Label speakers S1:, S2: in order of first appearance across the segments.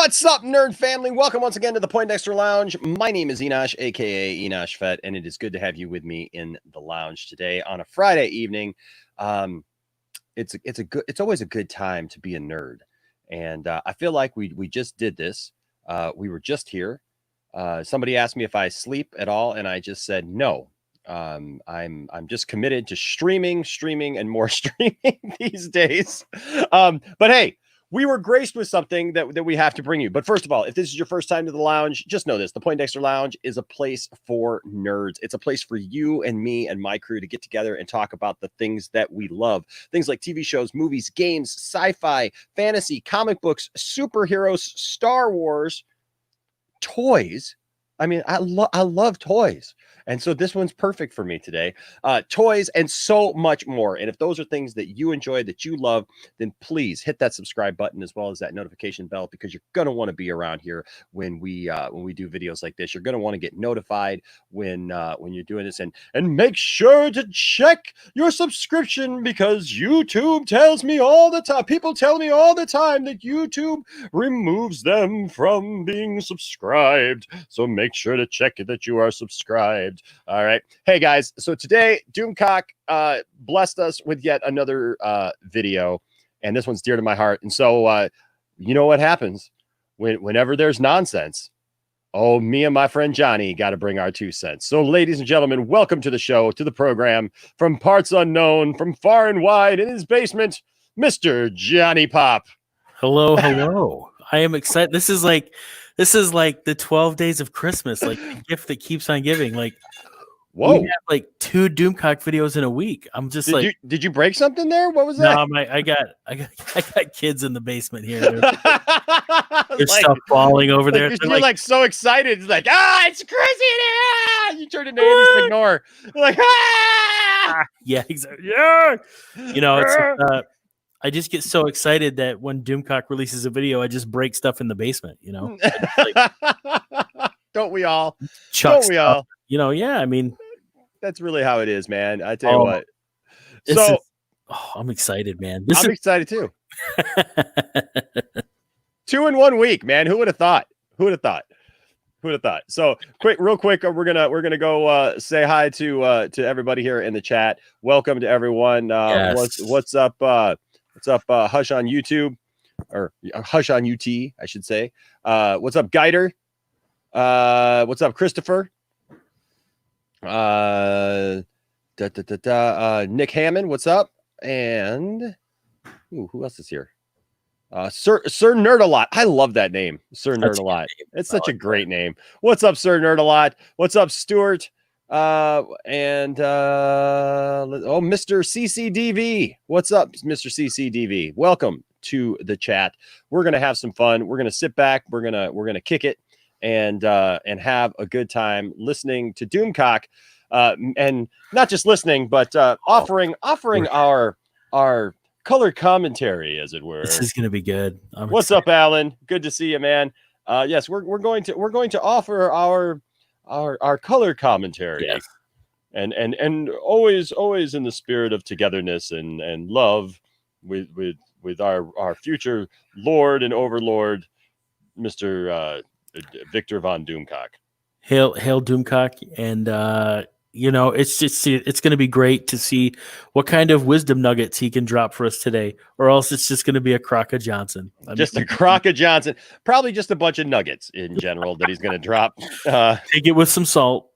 S1: What's up, nerd family? Welcome once again to the Poindexter Lounge. My name is Enosh, aka Enosh Fett, and it is good to have you with me in the lounge today on a Friday evening. It's always a good time to be a nerd, and I feel like we just did this. We were just here. Somebody asked me if I sleep at all, and I just said no. I'm just committed to streaming, and more streaming these days. But hey. We were graced with something that we have to bring you. But first of all, if this is your first time to the lounge, just know this. The Poindexter Lounge is a place for nerds. It's a place for you and me and my crew to get together and talk about the things that we love. Things like TV shows, movies, games, sci-fi, fantasy, comic books, superheroes, Star Wars, toys. I mean, I love toys. And so this one's perfect for me today. Toys and so much more. And if those are things that you enjoy, that you love, then please hit that subscribe button as well as that notification bell, because you're going to want to be around here when we do videos like this. You're going to want to get notified when you're doing this, and make sure to check your subscription, because YouTube tells me all the time. People tell me all the time that YouTube removes them from being subscribed. So make sure to check that you are subscribed. All right. Hey guys. So today DoomCock blessed us with yet another video, and this one's dear to my heart. And so you know what happens whenever there's nonsense. Oh, me and my friend Johnny got to bring our 2 cents. So ladies and gentlemen, welcome to the show, to the program, from parts unknown, from far and wide, in his basement, Mr. Johnny Pop.
S2: Hello. I am excited. This is like the 12 days of Christmas, like the gift that keeps on giving. Like,
S1: whoa,
S2: we have like 2 DoomCock videos in a week. I'm just
S1: did you break something there? What was that?
S2: No, I got kids in the basement here. There's stuff falling over there.
S1: You're like so excited. It's like, it's crazy. You turn into Andy Signore. Like,
S2: yeah, exactly. Yeah. You know, it's I just get so excited that when DoomCock releases a video, I just break stuff in the basement, you know?
S1: Don't we all?
S2: Don't we all? You know, yeah, I mean.
S1: That's really how it is, man. I tell you what. So,
S2: I'm excited, man.
S1: I'm excited too. 2 in 1 week, man. Who would have thought? So real quick, we're gonna go say hi to everybody here in the chat. Welcome to everyone.
S2: Yes.
S1: What's up? What's up, Hush on YouTube, or Hush on UT, I should say. What's up, Guider? What's up, Christopher? Nick Hammond, what's up? And who else is here? Sir Nerd-a-lot. I love that name, Sir Nerd-a-lot. It's such a great name. What's up, Sir Nerd-a-lot? What's up, Stuart? Mr. CCDV. What's up, Mr. CCDV? Welcome to the chat. We're gonna have some fun. We're gonna sit back. We're gonna kick it and have a good time listening to DoomCock, and not just listening, but offering our color commentary, as it were.
S2: This is gonna be good.
S1: What's up, Alan? Good to see you, man. Yes, we're going to offer our color commentary.
S2: Yes.
S1: And always in the spirit of togetherness and love with our future Lord and Overlord, Mr. Victor von DoomCock.
S2: Hail DoomCock. And you know, it's going to be great to see what kind of wisdom nuggets he can drop for us today, or else it's just going to be a crock of Johnson.
S1: A crock of Johnson. Probably just a bunch of nuggets in general that he's going to drop.
S2: Take it with some salt.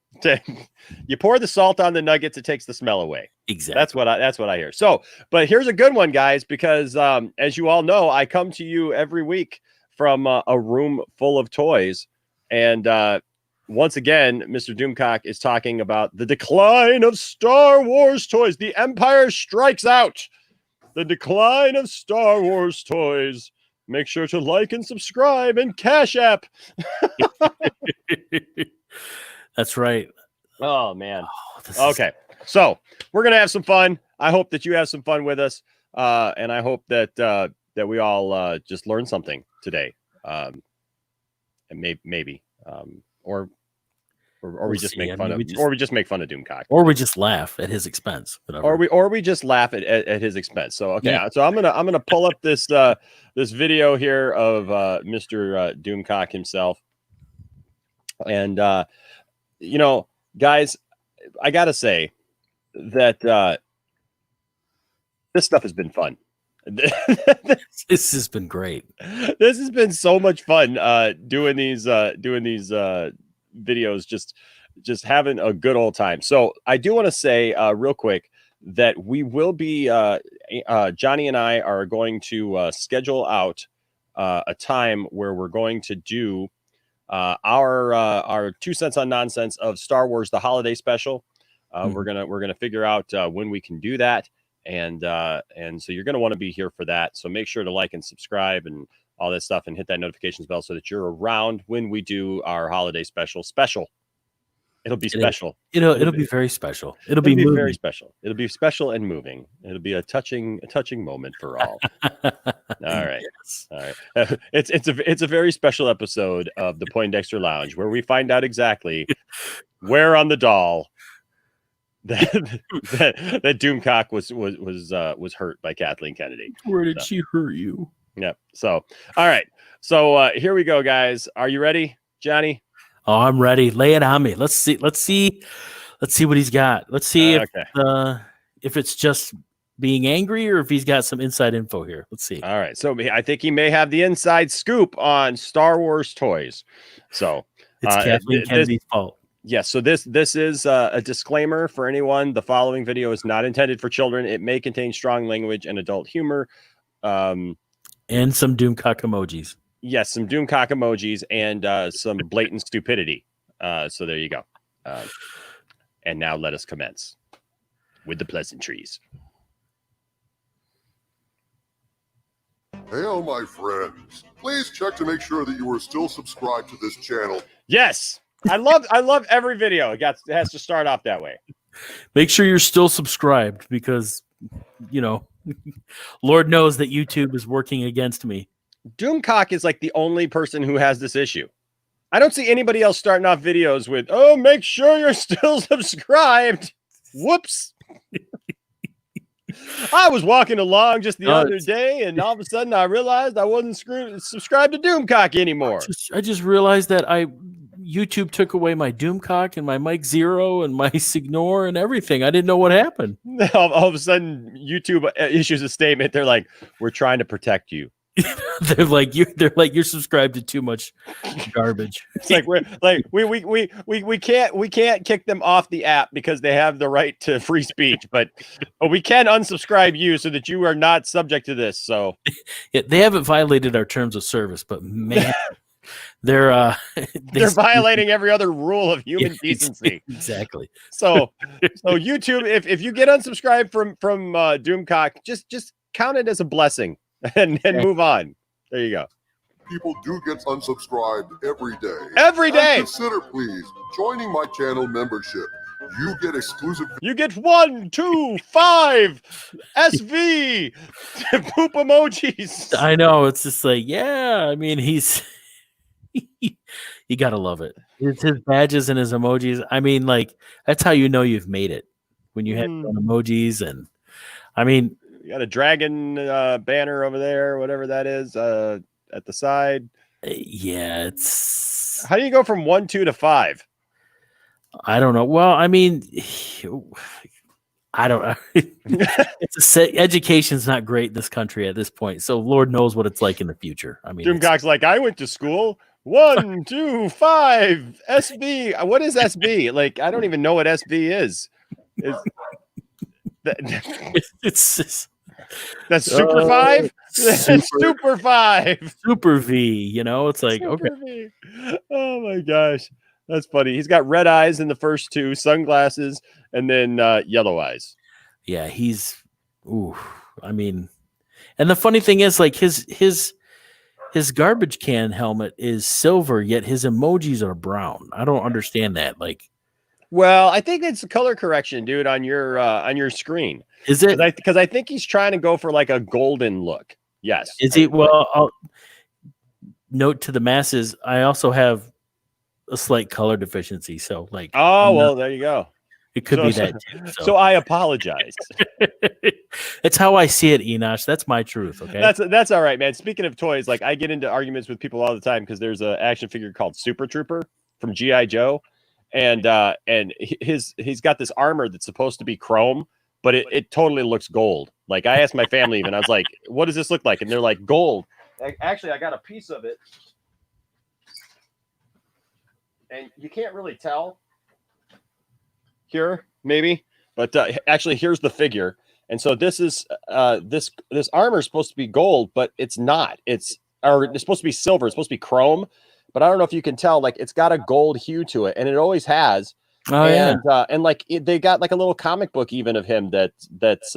S1: You pour the salt on the nuggets, it takes the smell away.
S2: Exactly.
S1: That's what I hear. So, but here's a good one, guys, because as you all know, I come to you every week from a room full of toys, and once again, Mr. DoomCock is talking about the decline of Star Wars toys. The Empire strikes out. The decline of Star Wars toys. Make sure to like and subscribe and Cash App.
S2: That's right.
S1: Oh, man. Okay. So we're going to have some fun. I hope that you have some fun with us. And I hope that we all just learn something today. And maybe. Or or we just make fun of, or we just make fun of DoomCock,
S2: or we just laugh at his expense, whatever.
S1: or we just laugh at his expense. So okay, so I'm gonna pull up this this video here of Mr. DoomCock himself, and you know, guys, I gotta say that this stuff has been fun.
S2: This has been great.
S1: This has been so much fun doing these videos, just having a good old time. So I do want to say real quick that we will be Johnny and I are going to schedule out a time where we're going to do our 2 cents on nonsense of Star Wars the holiday special. We're gonna figure out when we can do that. And so you're going to want to be here for that. So make sure to like and subscribe and all that stuff and hit that notifications bell so that you're around when we do our holiday special. It'll be special.
S2: It'll be very special. It'll be
S1: very special. It'll be special and moving. It'll be a touching moment for all. All right. Yes. All right. It's a very special episode of the Poindexter Lounge where we find out exactly where on the doll that DoomCock was hurt by Kathleen Kennedy.
S2: Where did she hurt you?
S1: Yep. So, all right. So here we go, guys. Are you ready, Johnny?
S2: Oh, I'm ready. Lay it on me. Let's see what he's got. Let's see if it's just being angry or if he's got some inside info here. Let's see.
S1: All right. So I think he may have the inside scoop on Star Wars toys. So
S2: it's Kathleen Kennedy's fault.
S1: Yes, so this is a disclaimer for anyone. The following video is not intended for children. It may contain strong language and adult humor.
S2: And some DoomCock emojis.
S1: Yes, some DoomCock emojis and some blatant stupidity. So there you go. And now let us commence with the pleasantries.
S3: Hail, my friends. Please check to make sure that you are still subscribed to this channel.
S1: Yes. I love every video. It has to start off that way.
S2: Make sure you're still subscribed because, Lord knows that YouTube is working against me.
S1: DoomCock is like the only person who has this issue. I don't see anybody else starting off videos with, "Oh, make sure you're still subscribed." Whoops. I was walking along just the other day, and all of a sudden I realized I wasn't subscribed to DoomCock anymore.
S2: I just realized that YouTube took away my DoomCock and my Mike Zero and my Signor and everything. I didn't know what happened.
S1: All of a sudden, YouTube issues a statement. They're like, "We're trying to protect you."
S2: They're like you're subscribed to too much garbage.
S1: It's like we can't kick them off the app because they have the right to free speech, but we can unsubscribe you so that you are not subject to this. So
S2: yeah, they haven't violated our terms of service, but man. They're
S1: violating every other rule of human decency.
S2: Exactly.
S1: So YouTube, if you get unsubscribed from DoomCock, just count it as a blessing and move on. There you go.
S3: People do get unsubscribed every day.
S1: Every day.
S3: And consider, please, joining my channel membership. You get exclusive.
S1: You get 1, 2, 5 SV poop emojis.
S2: I know. It's just like, yeah. I mean, he's. You gotta love it. It's his badges and his emojis. I mean, like that's how you know you've made it when you have emojis. And I mean,
S1: you got a dragon banner over there, whatever that is, at the side.
S2: Yeah, it's.
S1: How do you go from 1, 2 to 5?
S2: I don't know. Well, I mean, I don't know. Education's not great in this country at this point, so Lord knows what it's like in the future. I mean,
S1: DoomCock's like, I went to school. 1, 2, 5 SB. What is SB? Like, I don't even know what SB is. That's Super 5? Super 5.
S2: Super V, it's like,
S1: Super
S2: okay.
S1: V. Oh my gosh. That's funny. He's got red eyes in the first 2, sunglasses, and then yellow eyes.
S2: Yeah, I mean, and the funny thing is, like, his garbage can helmet is silver, yet his emojis are brown. I don't understand that. Like,
S1: well, I think it's color correction, dude, on your screen.
S2: Is it?
S1: Because I think he's trying to go for like a golden look. Yes.
S2: Is he? Well, I'll note to the masses. I also have a slight color deficiency. So like,
S1: Oh, well, there you go.
S2: it could be that too.
S1: So I apologize.
S2: It's how I see it, Enosh. That's my truth. Okay.
S1: That's all right, man. Speaking of toys, like I get into arguments with people all the time because there's an action figure called Super Trooper from G.I. Joe. And he's got this armor that's supposed to be chrome, but it totally looks gold. Like I asked my family even, I was like, what does this look like? And they're like, gold. Actually, I got a piece of it. And you can't really tell here, maybe, but actually here's the figure. And so this is this armor is supposed to be gold, but it's not. It's supposed to be silver. It's supposed to be chrome, but I don't know if you can tell. Like it's got a gold hue to it, and it always has.
S2: Oh,
S1: and like they got like a little comic book even of him that's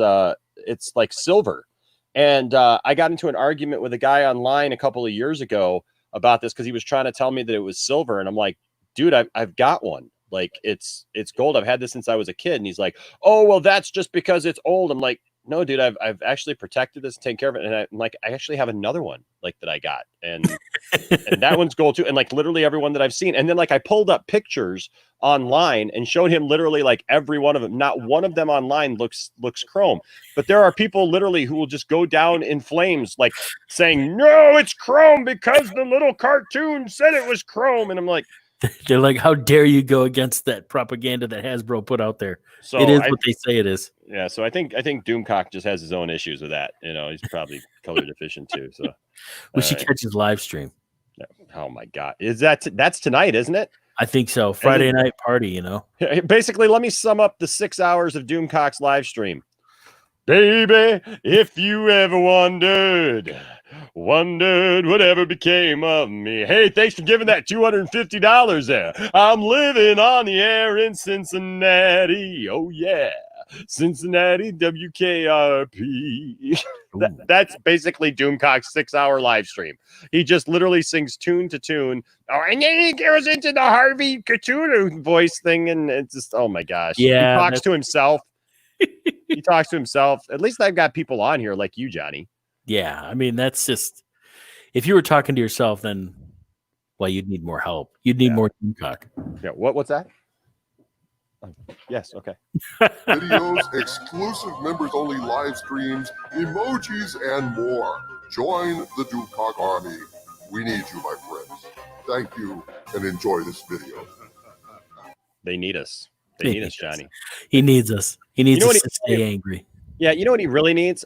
S1: it's like silver. And I got into an argument with a guy online a couple of years ago about this because he was trying to tell me that it was silver, and I'm like, dude, I've got one. Like it's gold. I've had this since I was a kid. And he's like, oh, well, that's just because it's old. I'm like, no, dude, I've actually protected this and taken care of it. And I actually have another one like that I got. And that one's gold too. And like literally everyone that I've seen. And then like I pulled up pictures online and showed him literally like every one of them. Not one of them online looks chrome. But there are people literally who will just go down in flames, like saying, no, it's chrome because the little cartoon said it was chrome. And I'm like,
S2: they're like, how dare you go against that propaganda that Hasbro put out there?
S1: So
S2: it is what they say it is.
S1: Yeah, so I think DoomCock just has his own issues with that. You know, he's probably color deficient too. So
S2: we should catch his live stream.
S1: Oh my God, that's tonight, isn't it?
S2: I think so. Friday night party. You know,
S1: basically, let me sum up the 6 hours of DoomCock's live stream. Baby, if you ever wondered whatever became of me. Hey, thanks for giving that $250 there. I'm living on the air in Cincinnati. Oh, yeah. Cincinnati, WKRP. That's basically DoomCock's 6 hour live stream. He just literally sings tune to tune. Oh, and then he goes into the Harvey Cthulhu voice thing. And it's just, oh my gosh.
S2: Yeah.
S1: He talks to himself. He talks to himself. At least I've got people on here like you, Johnny.
S2: Yeah, I mean, that's just, if you were talking to yourself, then, well, you'd need more help. You'd need more DoomCock.
S1: Yeah, what's that? Oh, yes, okay.
S3: Videos, exclusive members-only live streams, emojis, and more. Join the DoomCock Army. We need you, my friends. Thank you, and enjoy this video.
S1: They need us. They need us, Johnny.
S2: He needs us. He needs us to stay angry.
S1: Yeah, you know what he really needs?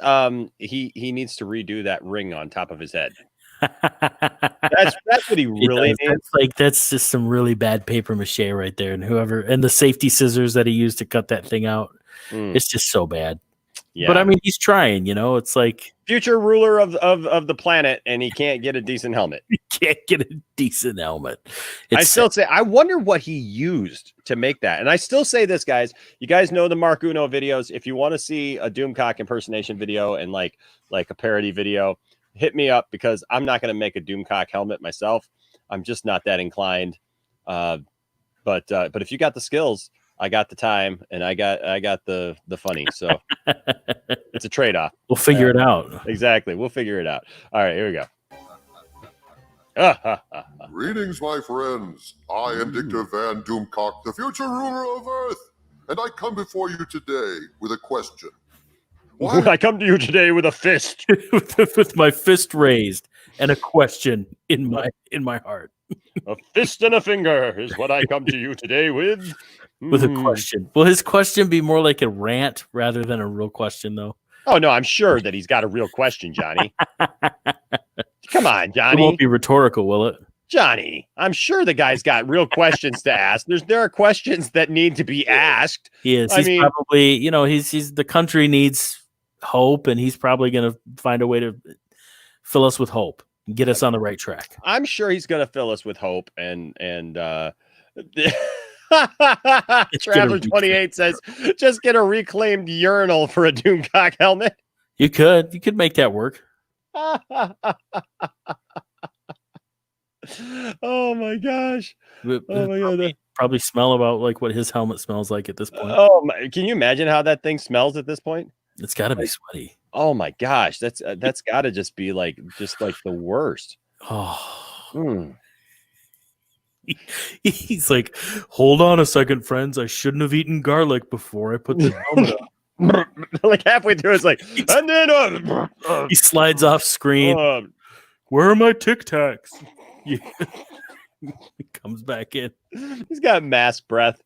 S1: He needs to redo that ring on top of his head. That's what he really needs.
S2: That's just some really bad paper mache right there, and the safety scissors that he used to cut that thing out. It's just so bad. Yeah. But I mean, he's trying. You know, it's like
S1: future ruler of the planet, and he can't get a decent helmet.
S2: He can't get a decent helmet.
S1: I still say, I wonder what he used to make that. And I still say this, guys. You guys know the Mark Uno videos. If you want to see a DoomCock impersonation video and like a parody video, hit me up because I'm not going to make a DoomCock helmet myself. I'm just not that inclined. But if you got the skills, I got the time, and I got the funny. So it's a trade-off.
S2: We'll figure it out.
S1: Exactly. We'll figure it out. All right, here we go.
S3: Greetings, my friends. I am Dictor Van DoomCock, the future ruler of Earth, and I come before you today with a question.
S1: I come to you today with a fist,
S2: with my fist raised, and a question in my heart.
S1: A fist and a finger is what I come to you today with.
S2: With a question. Will his question be more like a rant rather than a real question, though?
S1: Oh, no, I'm sure that he's got a real question, Johnny. Come on, Johnny.
S2: It won't be rhetorical, will it?
S1: Johnny, I'm sure the guy's got real questions to ask. There are questions that need to be asked.
S2: He is. He's probably, he's the country needs hope, and he's probably going to find a way to fill us with hope and get us on the right track.
S1: I'm sure he's going to fill us with hope and Traveler 28 says, just get a reclaimed urinal for a DoomCock helmet.
S2: You could make that work.
S1: Oh my gosh. Oh my God.
S2: Probably smell about like what his helmet smells like at this point.
S1: Oh my, can you imagine how that thing smells at this point?
S2: It's got to be sweaty.
S1: Oh my gosh, that's got to just be like the worst.
S2: Oh. He's like, hold on a second, friends. I shouldn't have eaten garlic before I put the helmet on.
S1: Like halfway through, it's like, and then
S2: He slides off screen. Where are my Tic Tacs? He comes back in.
S1: He's got mask breath.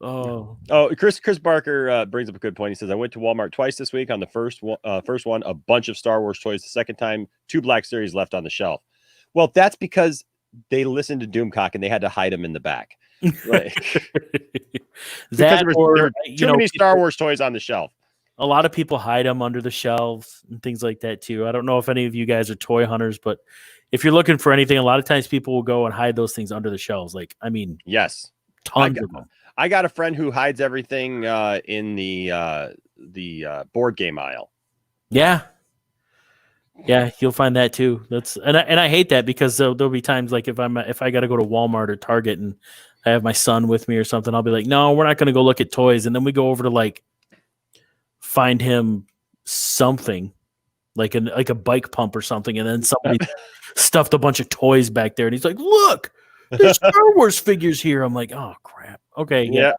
S2: Oh,
S1: Chris Barker brings up a good point. He says, I went to Walmart twice this week. On the first one, a bunch of Star Wars toys. The second time, 2 Black Series left on the shelf. Well, that's because they listened to Doomcock and they had to hide them in the back. Right.
S2: That
S1: there
S2: or
S1: were too many Star Wars toys on the shelf.
S2: A lot of people hide them under the shelves and things like that too. I don't know if any of you guys are toy hunters, but if you're looking for anything, a lot of times people will go and hide those things under the shelves. Like, I mean,
S1: yes,
S2: tons of them.
S1: I got a friend who hides everything in the board game aisle.
S2: Yeah, you'll find that too. And I hate that because there'll be times like if I got to go to Walmart or Target and I have my son with me or something, I'll be like, no, we're not going to go look at toys, and then we go over to like find him something like a bike pump or something, and then somebody stuffed a bunch of toys back there, and he's like, look, there's Star Wars figures here. I'm like, oh crap. Okay.
S1: Yeah.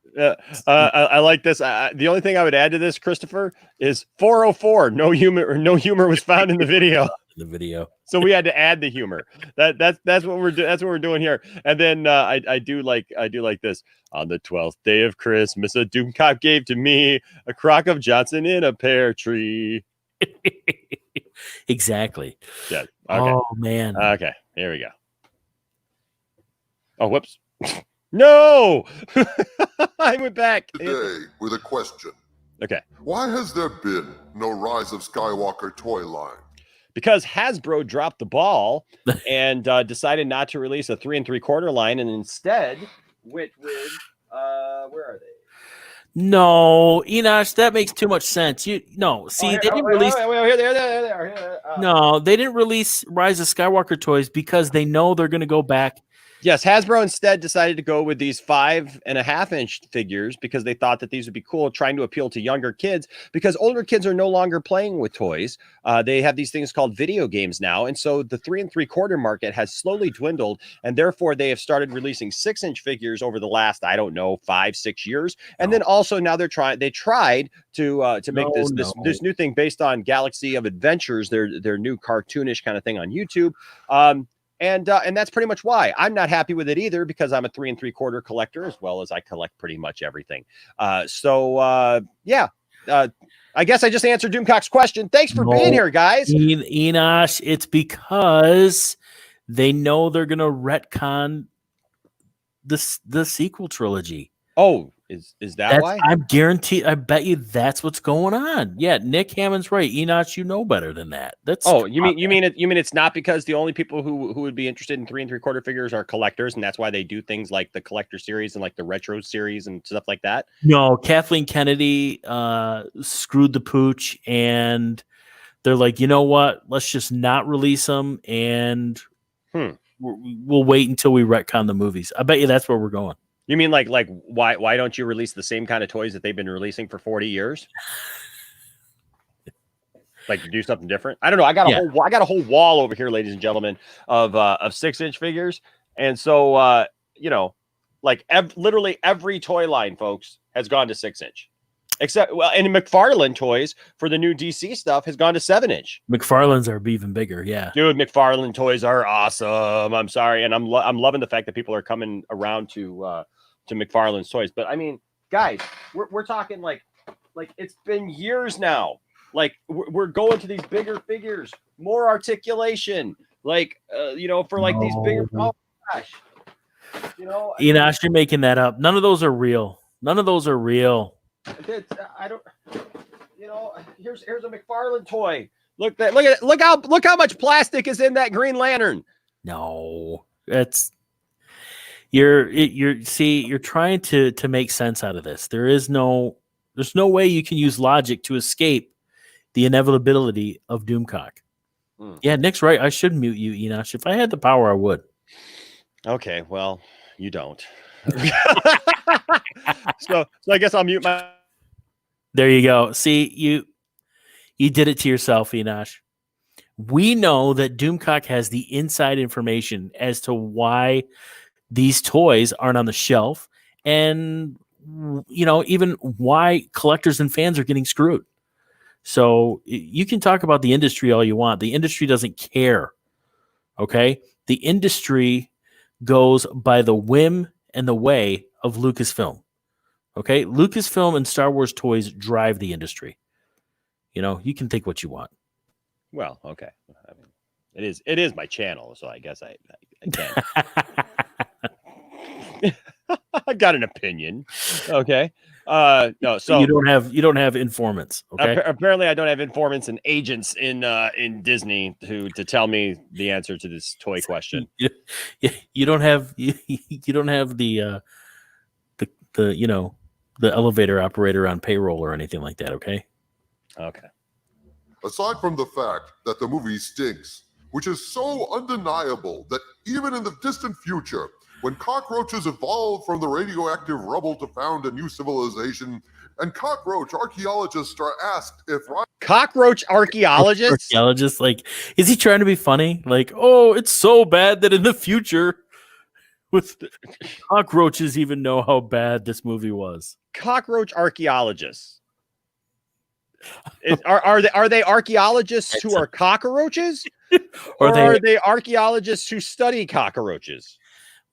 S1: I like this. The only thing I would add to this, Christopher, is 404. No humor was found in the video. So we had to add the humor. That's what we're doing here. And then I do like this. On the 12th day of Christmas, a Doomcock gave to me a crock of Johnson in a pear tree.
S2: Exactly.
S1: Yeah. Okay.
S2: Oh man.
S1: Okay. Here we go. Oh, whoops. No. I went back.
S3: Today with a question.
S1: Okay.
S3: Why has there been no Rise of Skywalker toy line?
S1: Because Hasbro dropped the ball and decided not to release a 3 3/4 line, and instead went with where are they?
S2: No, Enosh, that makes too much sense. They didn't release. No, they didn't release Rise of Skywalker toys because they know they're going to go back.
S1: Yes, Hasbro instead decided to go with these 5.5-inch figures because they thought that these would be cool, trying to appeal to younger kids because older kids are no longer playing with toys. They have these things called video games now. And so the 3 3/4 market has slowly dwindled. And therefore, they have started releasing 6-inch figures over the last, 5-6 years. And then also now they tried to make this new thing based on Galaxy of Adventures, their new cartoonish kind of thing on YouTube. And that's pretty much why I'm not happy with it either, because I'm a 3 3/4 collector, as well as I collect pretty much everything. I guess I just answered Doomcock's question. Thanks for being here, guys.
S2: Enosh, it's because they know they're going to retcon the sequel trilogy.
S1: Oh, is that why?
S2: I'm guaranteed. I bet you that's what's going on. Yeah, Nick Hammond's right. Enosh, you know better than that.
S1: You mean it's not because the only people who would be interested in 3 3/4 figures are collectors, and that's why they do things like the collector series and like the retro series and stuff like that?
S2: No, Kathleen Kennedy screwed the pooch, and they're like, you know what? Let's just not release them, and we'll wait until we retcon the movies. I bet you that's where we're going.
S1: You mean like why don't you release the same kind of toys that they've been releasing for 40 years? Like to do something different? I don't know. I got a whole wall over here, ladies and gentlemen, of 6-inch figures. And so literally every toy line, folks, has gone to 6-inch. Except and McFarlane Toys for the new DC stuff has gone to 7-inch.
S2: McFarlane's are even bigger, yeah.
S1: Dude, McFarlane Toys are awesome. I'm sorry, and I'm loving the fact that people are coming around to McFarlane's Toys. But I mean, guys, we're talking like it's been years now. Like we're going to these bigger figures, more articulation, for like these bigger. Oh gosh,
S2: Enosh, you're making that up. None of those are real.
S1: I don't. Here's a McFarlane toy. Look how much plastic is in that Green Lantern.
S2: No, that's you're trying to make sense out of this. There's no way you can use logic to escape the inevitability of Doomcock. Yeah, Nick's right. I should mute you, Enosh. If I had the power, I would.
S1: Okay, well, you don't. so I guess I'll mute my.
S2: There you go. See, you did it to yourself, Enosh. We know that Doomcock has the inside information as to why these toys aren't on the shelf, and even why collectors and fans are getting screwed. So you can talk about the industry all you want. The industry doesn't care. Okay, the industry goes by the whim and the way of Lucasfilm. Okay, Lucasfilm and Star Wars toys drive the industry. You can think what you want.
S1: Well, okay. I mean, it is my channel, so I guess I can. I got an opinion. Okay. No, so
S2: you don't have informants. Okay.
S1: Apparently, I don't have informants and agents in Disney to tell me the answer to this toy question.
S2: You don't have you don't have the the elevator operator on payroll or anything like that. Okay.
S1: Okay.
S3: Aside from the fact that the movie stinks, which is so undeniable that even in the distant future, when cockroaches evolved from the radioactive rubble to found a new civilization, and cockroach archaeologists are asked if
S1: cockroach archaeologists,
S2: like, is he trying to be funny? Like, oh, it's so bad that in the future, with cockroaches, even know how bad this movie was.
S1: Cockroach archaeologists. Are they archaeologists who are cockroaches, or are they archaeologists who study cockroaches?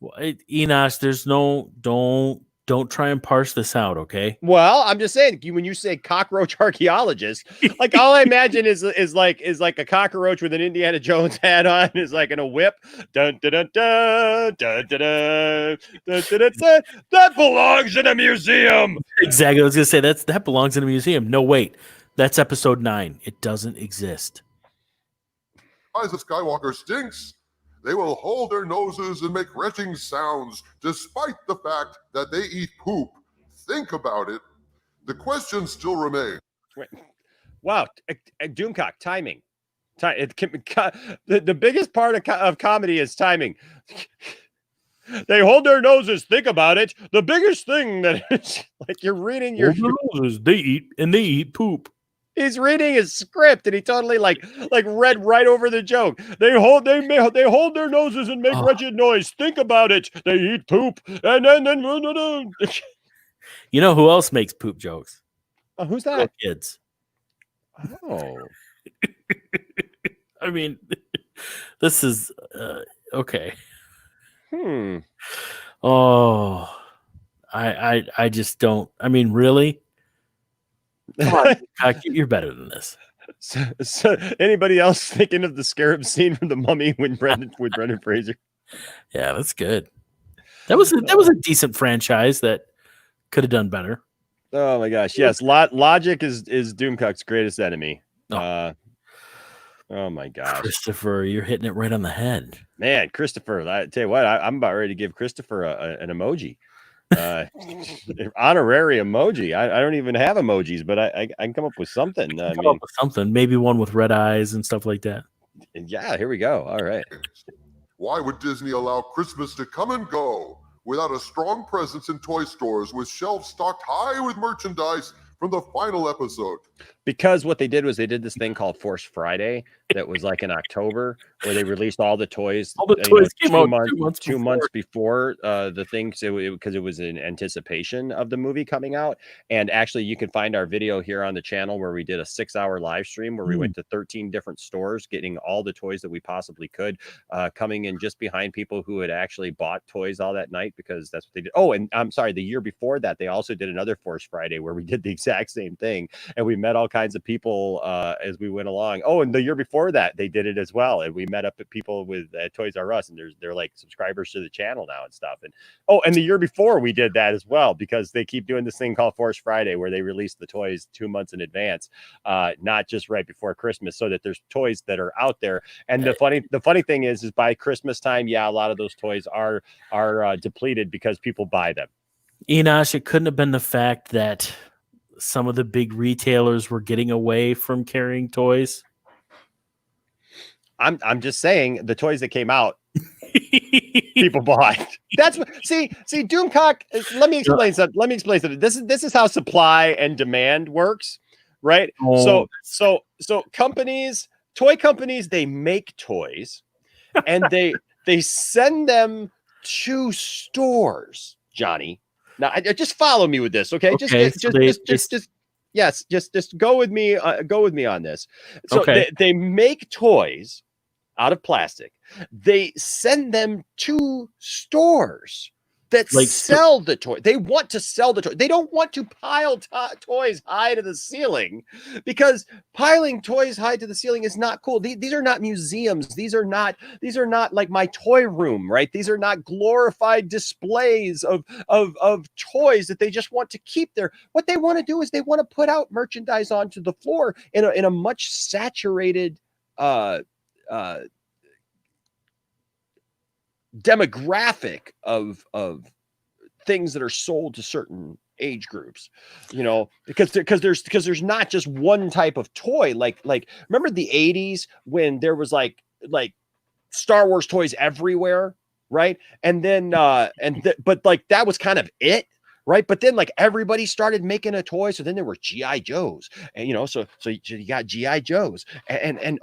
S2: Well, Enosh, there's no don't try and parse this out, okay?
S1: Well, I'm just saying, when you say cockroach archaeologist, like all I imagine is like a cockroach with an Indiana Jones hat on, is like in a whip. Dun, dun, dun, dun, dun, dun, dun, dun, dun, dun, dun. That belongs in a museum.
S2: Exactly. I was gonna say that belongs in a museum. No, wait. That's episode 9. It doesn't exist.
S3: Rise of Skywalker stinks. They will hold their noses and make retching sounds, despite the fact that they eat poop. Think about it. The question still remains.
S1: Wow, DoomCock, timing. The biggest part of comedy is timing. They hold their noses. Think about it. The biggest thing that is, like, you're reading your
S2: noses. They eat poop.
S1: He's reading his script and he totally like read right over the joke. They hold their noses and make wretched noise. Think about it. They eat poop and then.
S2: You know who else makes poop jokes?
S1: Who's that?
S2: Little kids.
S1: Oh.
S2: I mean, this is okay. Oh, I just don't. I mean, really? Come on, you're better than this.
S1: So anybody else thinking of the scarab scene from The Mummy with Brendan Fraser?
S2: Yeah, that's good. That was a decent franchise that could have done better.
S1: Oh my gosh, yes. Logic is DoomCock's greatest enemy. Oh my gosh,
S2: Christopher, you're hitting it right on the head, man.
S1: Christopher, I tell you what, I'm about ready to give Christopher an emoji. Honorary emoji. I don't even have emojis, but I can come up with something.
S2: Maybe one with red eyes and stuff like that.
S1: Yeah, here we go. All right.
S3: Why would Disney allow Christmas to come and go without a strong presence in toy stores with shelves stocked high with merchandise from the final episode?
S1: Because what they did was they did this thing called Force Friday that was like in October, where they released all the toys.
S2: All the toys came out
S1: 2 months before the thing, because it was in anticipation of the movie coming out. And actually, you can find our video here on the channel where we did a 6-hour live stream where we went to 13 different stores, getting all the toys that we possibly could, coming in just behind people who had actually bought toys all that night, because that's what they did. Oh, and I'm sorry, the year before that, they also did another Force Friday where we did the exact same thing, and we met all kinds of people as we went along. Oh, and the year before that, they did it as well, and we met up with people with Toys R Us, and they're like subscribers to the channel now and stuff. And and the year before we did that as well, because they keep doing this thing called Force Friday where they release the toys 2 months in advance, not just right before Christmas, so that there's toys that are out there. And the funny thing is by Christmas time, yeah, a lot of those toys are depleted because people buy them.
S2: Enosh, it couldn't have been the fact that some of the big retailers were getting away from carrying toys.
S1: I'm just saying, the toys that came out, people bought. That's what. See, DoomCock. Let me explain something. This is how supply and demand works, right?
S2: Oh.
S1: So toy companies, they make toys, and they send them 2 stores, Johnny. Now, just follow me with this, okay?
S2: Okay,
S1: Just go with me. Go with me on this. So
S2: okay.
S1: they make toys out of plastic. They send them to stores that
S2: Like,
S1: sell the toy. They want to sell the toy. They don't want to pile toys high to the ceiling, because piling toys high to the ceiling is not cool. These are not museums. These are not like my toy room, right? These are not glorified displays of toys that they just want to keep there. What they want to do is they want to put out merchandise onto the floor in a much saturated demographic of things that are sold to certain age groups, because there's not just one type of toy. Like remember the 80s when there was like Star Wars toys everywhere, right? And then but like that was kind of it, right? But then like everybody started making a toy, so then there were GI Joes, and so you got GI Joes, and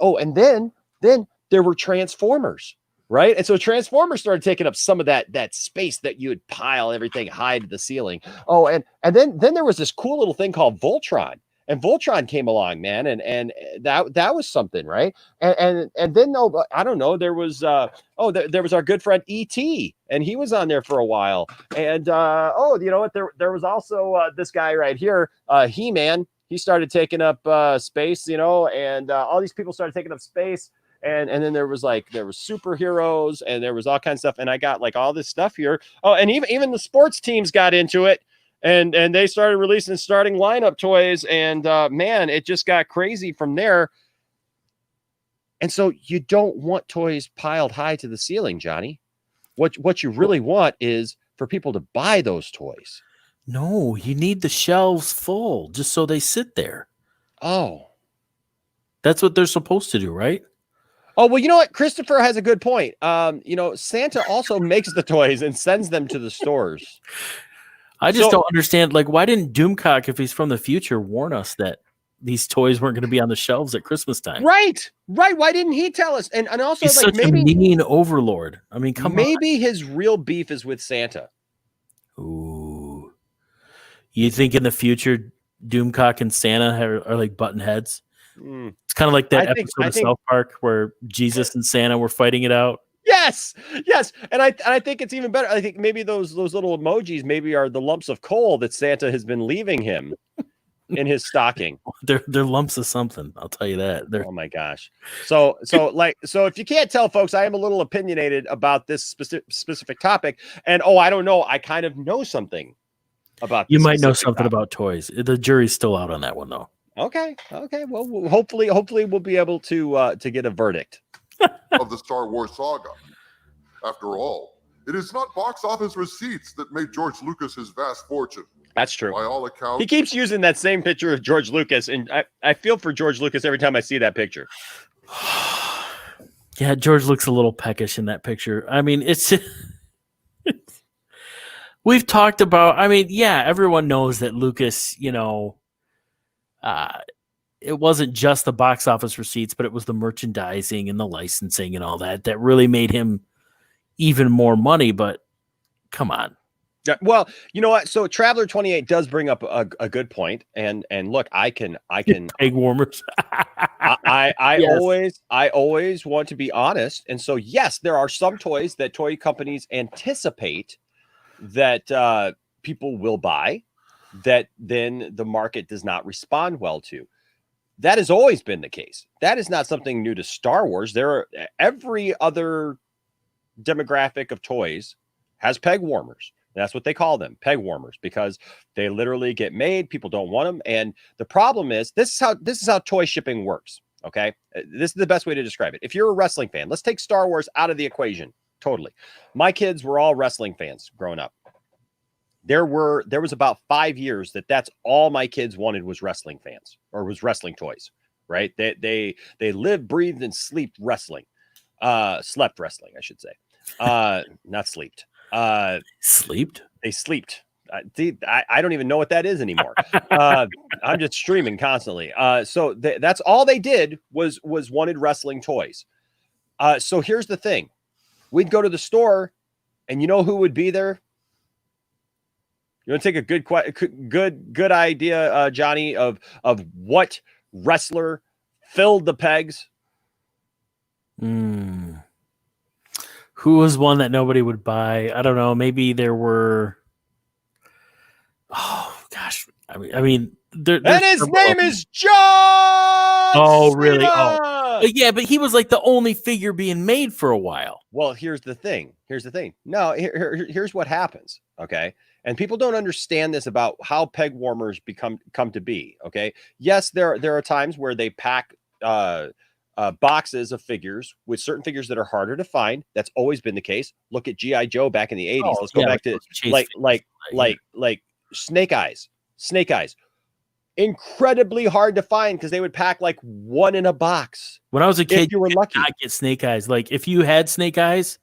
S1: then there were Transformers, right? And so Transformers started taking up some of that space that you would pile everything high to the ceiling. Oh, and then there was this cool little thing called Voltron. And Voltron came along, man, and that was something, right? And then I don't know, there was there was our good friend E.T., and he was on there for a while. And you know what? There was also this guy right here, He-Man. He started taking up space, and all these people started taking up space. And then there was superheroes, and there was all kinds of stuff. And I got like all this stuff here. Oh, and even the sports teams got into it, and they started releasing starting lineup toys. And man, it just got crazy from there. And so you don't want toys piled high to the ceiling, Johnny. What you really want is for people to buy those toys.
S2: No, you need the shelves full just so they sit there.
S1: Oh,
S2: that's what they're supposed to do, right?
S1: Oh, well, you know what? Christopher has a good point. Santa also makes the toys and sends them to the stores.
S2: I just don't understand. Like, why didn't DoomCock, if he's from the future, warn us that these toys weren't going to be on the shelves at Christmas time?
S1: Right. Why didn't he tell us? And also,
S2: he's such a mean overlord. I mean, come on.
S1: Maybe his real beef is with Santa.
S2: Ooh. You think in the future, DoomCock and Santa are like button heads? It's kind of like that episode of South Park where Jesus and Santa were fighting it out.
S1: Yes, and I think it's even better. I think maybe those little emojis maybe are the lumps of coal that Santa has been leaving him in his stocking.
S2: They're lumps of something. I'll tell you that.
S1: Oh my gosh. So if you can't tell, folks, I am a little opinionated about this specific topic, and I don't know. I kind of know something about.
S2: You might know something about toys. The jury's still out on that one, though.
S1: Okay. Well, hopefully we'll be able to get a verdict
S3: of the Star Wars saga. After all, it is not box office receipts that made George Lucas his vast fortune.
S1: That's true.
S3: By all accounts,
S1: he keeps using that same picture of George Lucas, and I feel for George Lucas every time I see that picture.
S2: Yeah, George looks a little peckish in that picture. I mean, we've talked about. I mean, yeah, everyone knows that Lucas, it wasn't just the box office receipts, but it was the merchandising and the licensing and all that really made him even more money. But come on.
S1: Yeah, well, you know what? So Traveler 28 does bring up a good point. And look, I can
S2: egg warmers.
S1: I always want to be honest. And so, yes, there are some toys that toy companies anticipate that people will buy that then the market does not respond well to. That has always been the case. That is not something new to Star Wars. Every other demographic of toys has peg warmers. That's what they call them, peg warmers, because they literally get made. People don't want them. And the problem is, this is how toy shipping works. Okay. This is the best way to describe it. If you're a wrestling fan, let's take Star Wars out of the equation. Totally. My kids were all wrestling fans growing up. There was about 5 years that's all my kids wanted was wrestling fans, or was wrestling toys, right? They lived, breathed, and slept wrestling. Slept wrestling, I should say. Not sleeped.
S2: Sleeped?
S1: They sleeped. I don't even know what that is anymore. I'm just streaming constantly. So that's all they did was wanted wrestling toys. So here's the thing. We'd go to the store And you know who would be there? You want to take a good idea, Johnny, of what wrestler filled the pegs?
S2: Who was one that nobody would buy? I don't know. Maybe there were. Oh gosh, I mean,
S1: and his name is John.
S2: Oh, really?
S1: Cena!
S2: Oh, yeah, but he was like the only figure being made for a while.
S1: Well, here's the thing. No, here's what happens. Okay. And people don't understand this about how peg warmers come to be. Okay. Yes, there are times where they pack boxes of figures with certain figures that are harder to find. That's always been the case. Look at G.I. Joe back in the 80s. Let's go back to like Snake Eyes. Incredibly hard to find because they would pack like one in a box.
S2: When I was a kid,
S1: you were lucky.
S2: I get Snake Eyes. Like if you had Snake Eyes,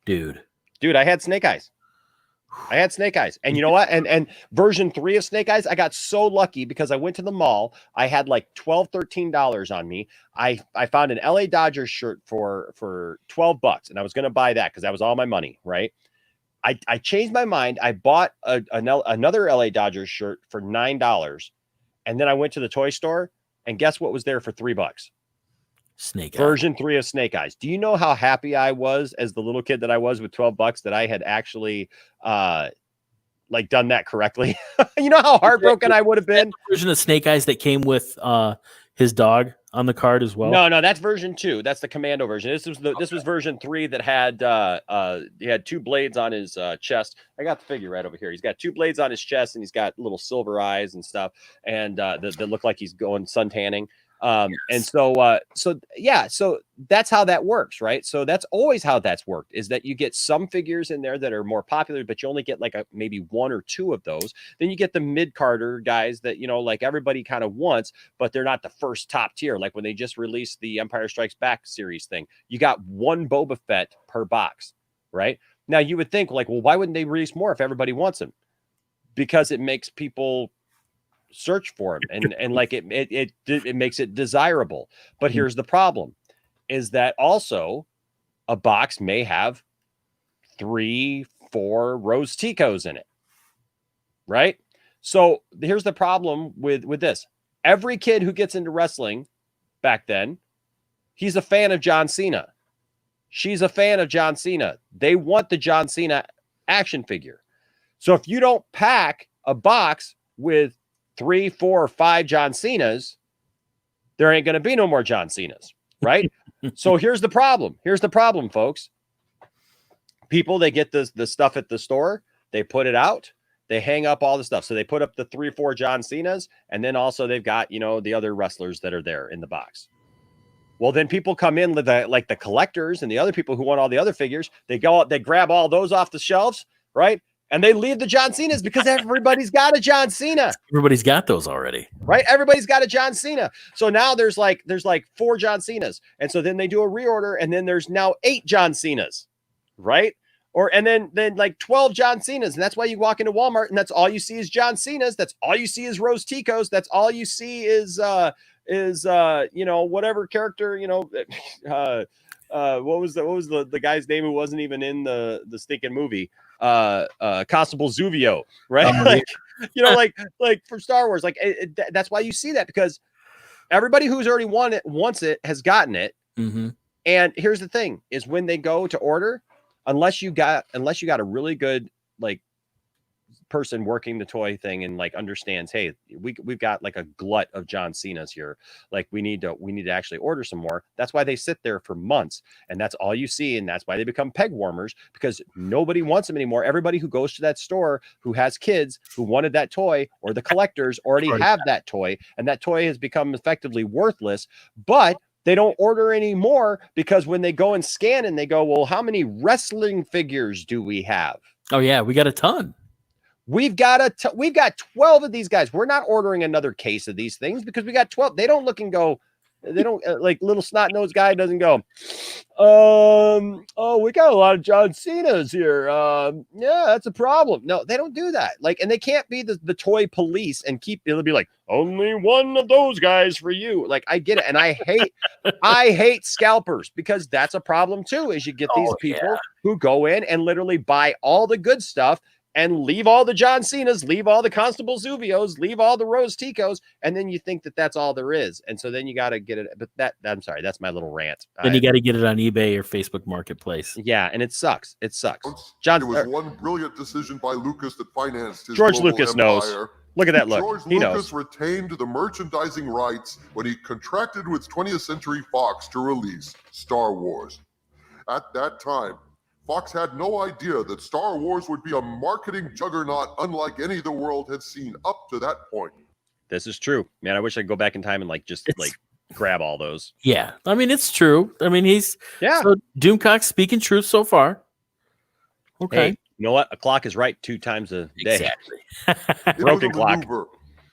S2: dude,
S1: I had Snake Eyes. And you know what? And version 3 of Snake Eyes, I got so lucky because I went to the mall. I had like $12, $13 on me. I found an LA Dodgers shirt for $12, and I was going to buy that because that was all my money, right? I changed my mind. I bought another LA Dodgers shirt for $9, and then I went to the toy store, and guess what was there for $3?
S2: Snake Eyes.
S1: Version 3 of Snake Eyes. Do you know how happy I was as the little kid that I was with $12 that I had actually like done that correctly? You know how heartbroken I would have been?
S2: Version of Snake Eyes that came with his dog on the card as well.
S1: No, that's version 2. That's the Commando version. This was version 3 that had he had 2 blades on his chest. I got the figure right over here. He's got 2 blades on his chest, and he's got little silver eyes and stuff, and that look like he's going sun tanning. And so that's how that works, right? So that's always how that's worked, is that you get some figures in there that are more popular, but you only get like maybe 1 or 2 of those. Then you get the mid-carder guys that, you know, like everybody kind of wants, but they're not the first top tier. Like when they just released the Empire Strikes Back series thing, you got 1 Boba Fett per box, right? Now you would think like, well, why wouldn't they release more if everybody wants them? Because it makes people search for him and like it makes it desirable. But here's the problem, is that also a box may have 3-4 Rose Ticos in it, right? So here's the problem with this. Every kid who gets into wrestling back then, he's a fan of John Cena. She's a fan of John Cena. They want the John Cena action figure. So if you don't pack a box with 3, 4, or 5 John Cenas, there ain't going to be no more John Cenas, right? So here's the problem. Folks. People, they get the stuff at the store, they put it out, they hang up all the stuff. So they put up the 3 or 4 John Cenas, and then also they've got, you know, the other wrestlers that are there in the box. Well, then people come in with like the collectors and the other people who want all the other figures. They go out, they grab all those off the shelves, right? And they leave the John Cenas because everybody's got a John Cena.
S2: Everybody's got those already,
S1: right? Everybody's got a John Cena. So now there's like 4 John Cenas. And so then they do a reorder, and then there's now 8 John Cenas, right? And then like 12 John Cenas. And that's why you walk into Walmart and that's all you see is John Cenas. That's all you see is Rose Ticos. That's all you see is you know, whatever character, you know, what was the guy's name who wasn't even in the stinking movie? Constable Zuvio, right? Like, you know, like for Star Wars, like that's why you see that, because everybody who's already wants it has gotten it.
S2: Mm-hmm.
S1: And here's the thing, is when they go to order, unless you got a really good like person working the toy thing and like understands, hey, we've got like a glut of John Cena's here, like we need to actually order some more. That's why they sit there for months, and that's all you see, and that's why they become peg warmers, because nobody wants them anymore. Everybody who goes to that store who has kids who wanted that toy, or the collectors already have that toy, and that toy has become effectively worthless. But they don't order anymore because when they go and scan and they go, well, how many wrestling figures do we have?
S2: Oh yeah, we got a ton.
S1: We've got 12 of these guys. We're not ordering another case of these things because we got 12. They don't look and go, They don't like little snot-nosed guy doesn't go, oh, we got a lot of John Cena's here. Yeah, that's a problem. No, they don't do that. Like, and they can't be the toy police and it'll be like, only one of those guys for you. Like, I get it. And I hate scalpers, because that's a problem too, is you get these people who go in and literally buy all the good stuff and leave all the John Cena's, leave all the Constable Zuvios, leave all the Rose Ticos, and then you think that that's all there is. And so then you got to get it. But I'm sorry, that's my little rant.
S2: Then you got to get it on eBay or Facebook Marketplace.
S1: Yeah, and it sucks. It sucks.
S3: There was one brilliant decision by Lucas that financed his
S1: George Lucas
S3: empire.
S1: knows. Look at that look.
S3: George
S1: he
S3: Lucas
S1: knows.
S3: retained the merchandising rights when he contracted with 20th Century Fox to release Star Wars. At that time, Fox had no idea that Star Wars would be a marketing juggernaut unlike any the world had seen up to that point.
S1: This is true. Man, I wish I could go back in time and grab all those.
S2: Yeah. I mean, it's true. I mean, so DoomCock's speaking truth so far. Okay.
S1: Hey, you know what? A clock is right 2 times a day.
S2: Exactly.
S1: Broken clock.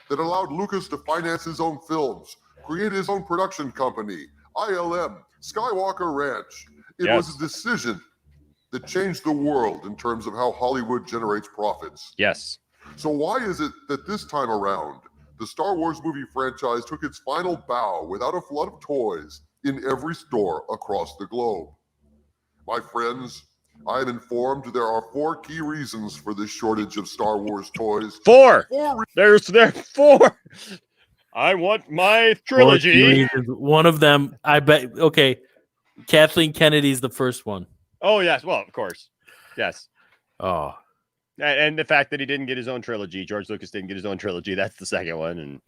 S3: That allowed Lucas to finance his own films, create his own production company, ILM, Skywalker Ranch. It was a decision that changed the world in terms of how Hollywood generates profits.
S1: Yes.
S3: So why is it that this time around, the Star Wars movie franchise took its final bow without a flood of toys in every store across the globe? My friends, I am informed there are 4 key reasons for this shortage of Star Wars toys.
S1: 4! There's 4! I want my trilogy.
S2: One of them, I bet, okay, Kathleen Kennedy's the first one.
S1: Oh, yes. Well, of course. Yes.
S2: Oh.
S1: And the fact that he didn't get his own trilogy, George Lucas didn't get his own trilogy, that's the second one. And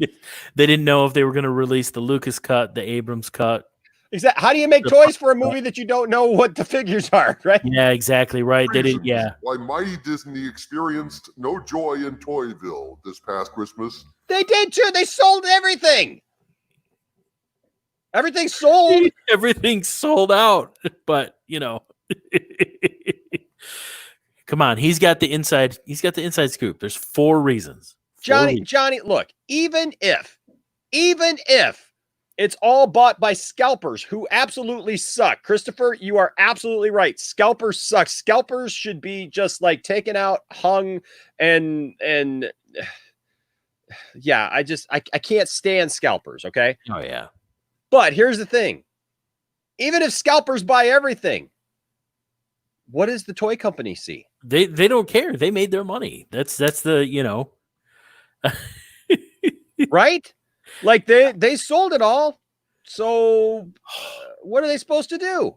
S2: they didn't know if they were going to release the Lucas cut, the Abrams cut.
S1: Exactly. How do you make toys for a movie that you don't know what the figures are, right?
S2: Yeah, exactly. Right. They didn't. Yeah.
S3: Why mighty Disney experienced no joy in Toyville this past Christmas.
S1: They did too. They sold everything. Everything sold.
S2: Everything sold out. But, you know. Come on, he's got the inside scoop. There's 4 reasons.
S1: Johnny, look, even if it's all bought by scalpers who absolutely suck. Christopher, you are absolutely right. Scalpers suck. Scalpers should be just like taken out, hung, and yeah, I can't stand scalpers, okay?
S2: Oh yeah.
S1: But here's the thing. Even if scalpers buy everything, what does the toy company see?
S2: They don't care. They made their money. That's the, you know.
S1: Right? Like they sold it all. So what are they supposed to do?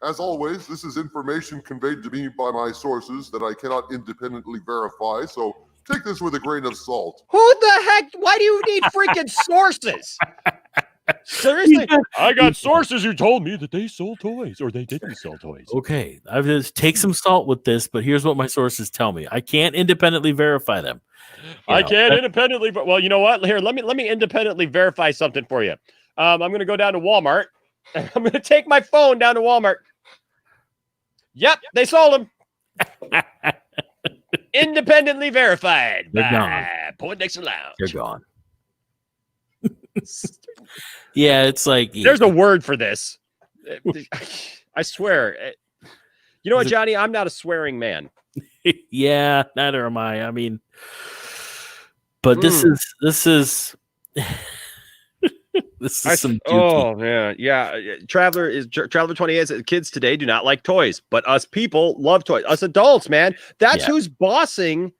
S3: As always, this is information conveyed to me by my sources that I cannot independently verify. So take this with a grain of salt.
S1: Who the heck? Why do you need freaking sources? Seriously, I got sources who told me that they sold toys or they didn't sell toys.
S2: Okay, I've just take some salt with this, but here's what my sources tell me. I can't independently verify them.
S1: I can't independently, but well, you know what? Here, let me independently verify something for you. I'm going to go down to Walmart. And I'm going to take my phone down to Walmart. Yep, they sold them. Independently verified.
S2: They're gone.
S1: Poindexter Lounge.
S2: They're gone. Yeah, it's like
S1: there's a word for this. I swear. You know what, Johnny? I'm not a swearing man.
S2: Yeah, neither am I. I mean, but this is this is some dookie.
S1: Oh man, yeah. Traveler 28. Kids today do not like toys, but us people love toys. Us adults, man. That's who's bossing.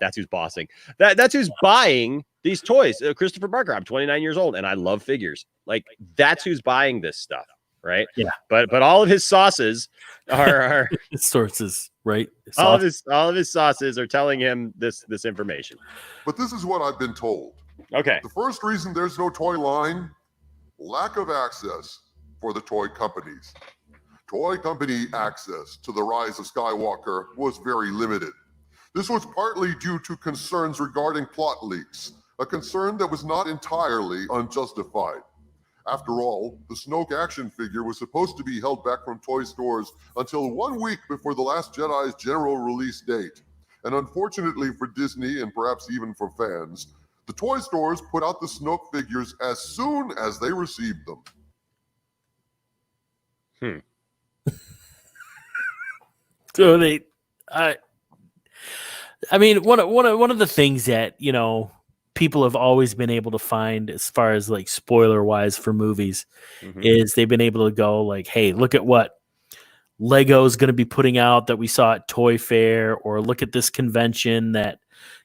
S1: That's who's bossing. That's who's buying these toys. Christopher Barker. I'm 29 years old and I love figures. Like that's who's buying this stuff, right?
S2: Yeah.
S1: But all of his sauces are
S2: sources, right?
S1: All of his sauces are telling him this information.
S3: But this is what I've been told.
S1: Okay.
S3: The first reason there's no toy line, lack of access for the toy companies. Toy company access to the Rise of Skywalker was very limited. This was partly due to concerns regarding plot leaks, a concern that was not entirely unjustified. After all, the Snoke action figure was supposed to be held back from toy stores until 1 week before The Last Jedi's general release date. And unfortunately for Disney and perhaps even for fans, The toy stores put out the Snoke figures as soon as they received them.
S2: So I mean, one of the things that, you know, people have always been able to find as far as like spoiler wise for movies is they've been able to go like, hey, look at what Lego's going to be putting out that we saw at Toy Fair, or look at this convention that,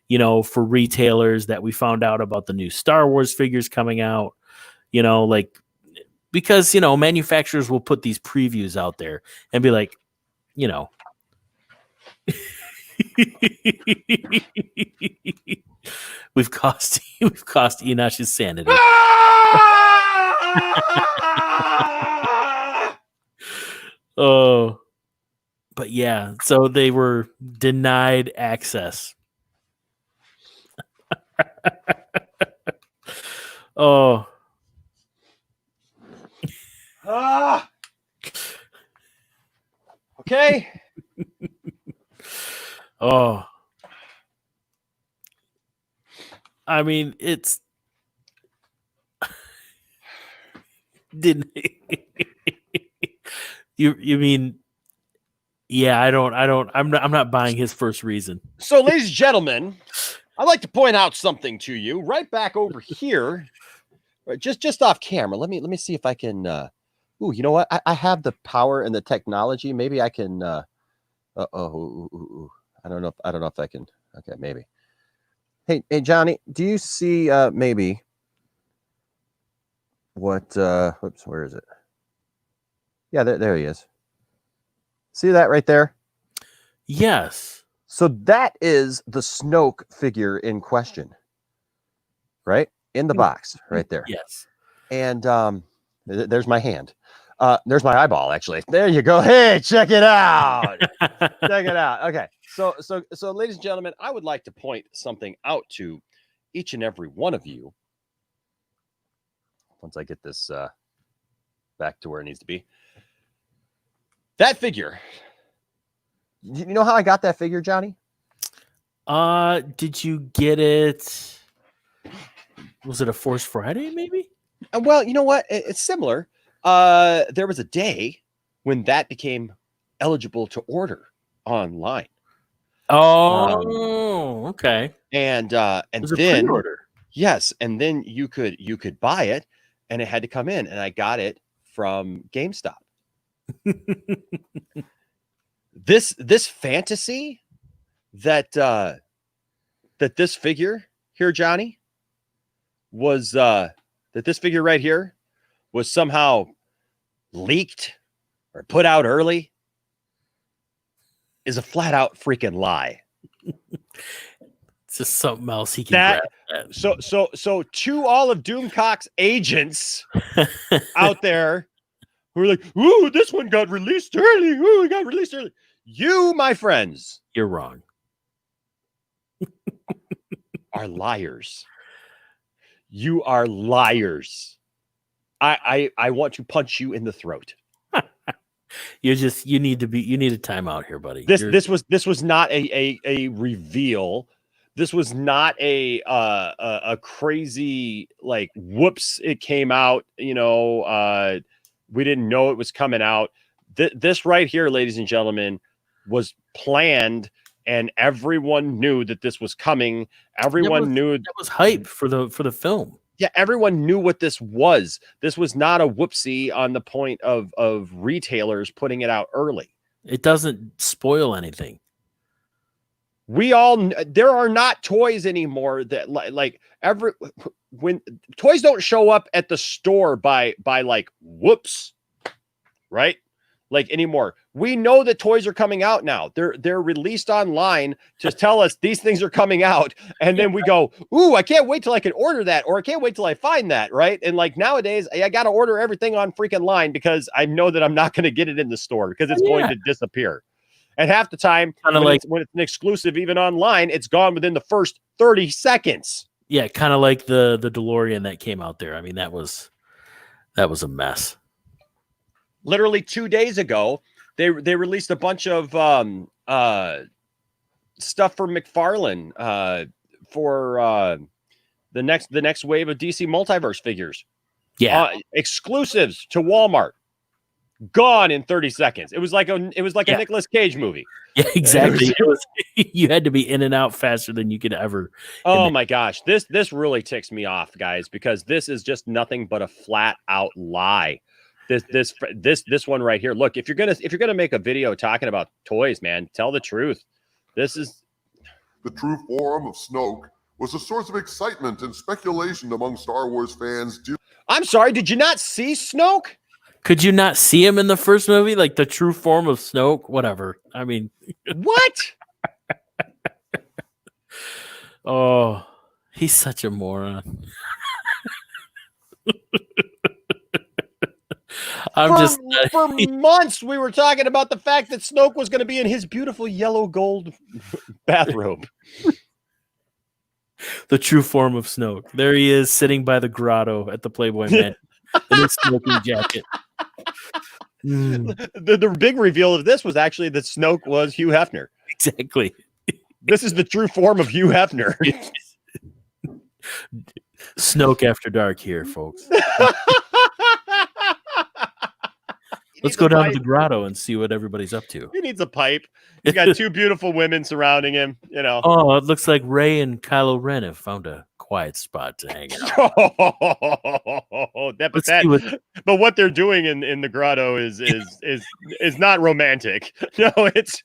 S2: you know, for retailers that we found out about the new Star Wars figures coming out, you know, like, because, you know, manufacturers will put these previews out there and be like, you know, we've cost Enosh's sanity. Oh, but yeah, so they were denied access. Oh.
S1: Okay.
S2: Oh. I mean, it's didn't you mean, yeah, I'm not buying his first reason.
S1: So, ladies and gentlemen, I'd like to point out something to you right back over here, just off camera. Let me see if I can. Ooh, you know what? I have the power and the technology. Maybe I can. I don't know. I don't know if I can. Okay, maybe. Hey, Johnny, do you see maybe what? Whoops, where is it? Yeah, there he is. See that right there?
S2: Yes.
S1: So that is the Snoke figure in question, right? In the box, right there.
S2: Yes.
S1: And there's my hand. There's my eyeball, actually. There you go. Hey, check it out. Check it out. Okay. So, ladies and gentlemen, I would like to point something out to each and every one of you. Once I get this back to where it needs to be. That figure. You know how I got that figure, Johnny?
S2: Did you get it? Was it a Force Friday, maybe?
S1: Well, you know what? It's similar. There was a day when that became eligible to order online.
S2: Oh, okay.
S1: And
S2: it was
S1: then
S2: a pre-order.
S1: Yes, and then you could buy it, and it had to come in, and I got it from GameStop. This fantasy that this figure here, Johnny, was that this figure right here was somehow leaked or put out early is a flat out freaking lie.
S2: It's just something else he can grab.
S1: So to all of DoomCock's agents out there who are like, ooh, this one got released early. Ooh, it got released early. You, my friends,
S2: you're wrong.
S1: are liars. You are liars. I want to punch you in the throat.
S2: You need a timeout here, buddy.
S1: This was not a reveal. This was not a crazy like whoops, it came out, you know, we didn't know it was coming out. This right here, ladies and gentlemen, was planned, and everyone knew that this was coming. Everyone knew
S2: that was hype for the film.
S1: Yeah, everyone knew what this was. This was not a whoopsie on the point of retailers putting it out early.
S2: It doesn't spoil anything.
S1: There are not toys anymore that like when toys don't show up at the store by like whoops, right? Like anymore. We know that toys are coming out now. They're released online to tell us these things are coming out, and then we go, ooh, I can't wait till I can order that, or I can't wait till I find that, right? And like nowadays, I got to order everything on freaking line because I know that I'm not going to get it in the store because it's going to disappear. And half the time, when it's an exclusive, even online, it's gone within the first 30 seconds.
S2: Yeah, kind of like the DeLorean that came out there. I mean, that was a mess.
S1: Literally 2 days ago, they released a bunch of stuff for McFarlane for the next wave of DC multiverse figures.
S2: Yeah.
S1: Exclusives to Walmart. Gone in 30 seconds. It was like a Nicolas Cage movie.
S2: Yeah, exactly. It was you had to be in and out faster than you could ever.
S1: Oh my gosh. This really ticks me off, guys, because this is just nothing but a flat out lie. This one right here. Look, if you're gonna make a video talking about toys, man, tell the truth. This is
S3: the true form of Snoke was a source of excitement and speculation among Star Wars fans.
S1: I'm sorry, did you not see Snoke?
S2: Could you not see him in the first movie? Like the true form of Snoke? Whatever. I mean,
S1: what?
S2: Oh, he's such a moron.
S1: For months we were talking about the fact that Snoke was going to be in his beautiful yellow gold bathrobe.
S2: The true form of Snoke. There he is, sitting by the grotto at the Playboy Mansion in his smoking jacket.
S1: The big reveal of this was actually that Snoke was Hugh Hefner.
S2: Exactly.
S1: This is the true form of Hugh Hefner.
S2: Snoke After Dark here, folks. Let's go down to the grotto and see what everybody's up to.
S1: He needs a pipe. He's got two beautiful women surrounding him, you know.
S2: Oh, it looks like Rey and Kylo Ren have found a quiet spot to hang out.
S1: But what they're doing in the grotto is not romantic. No, it's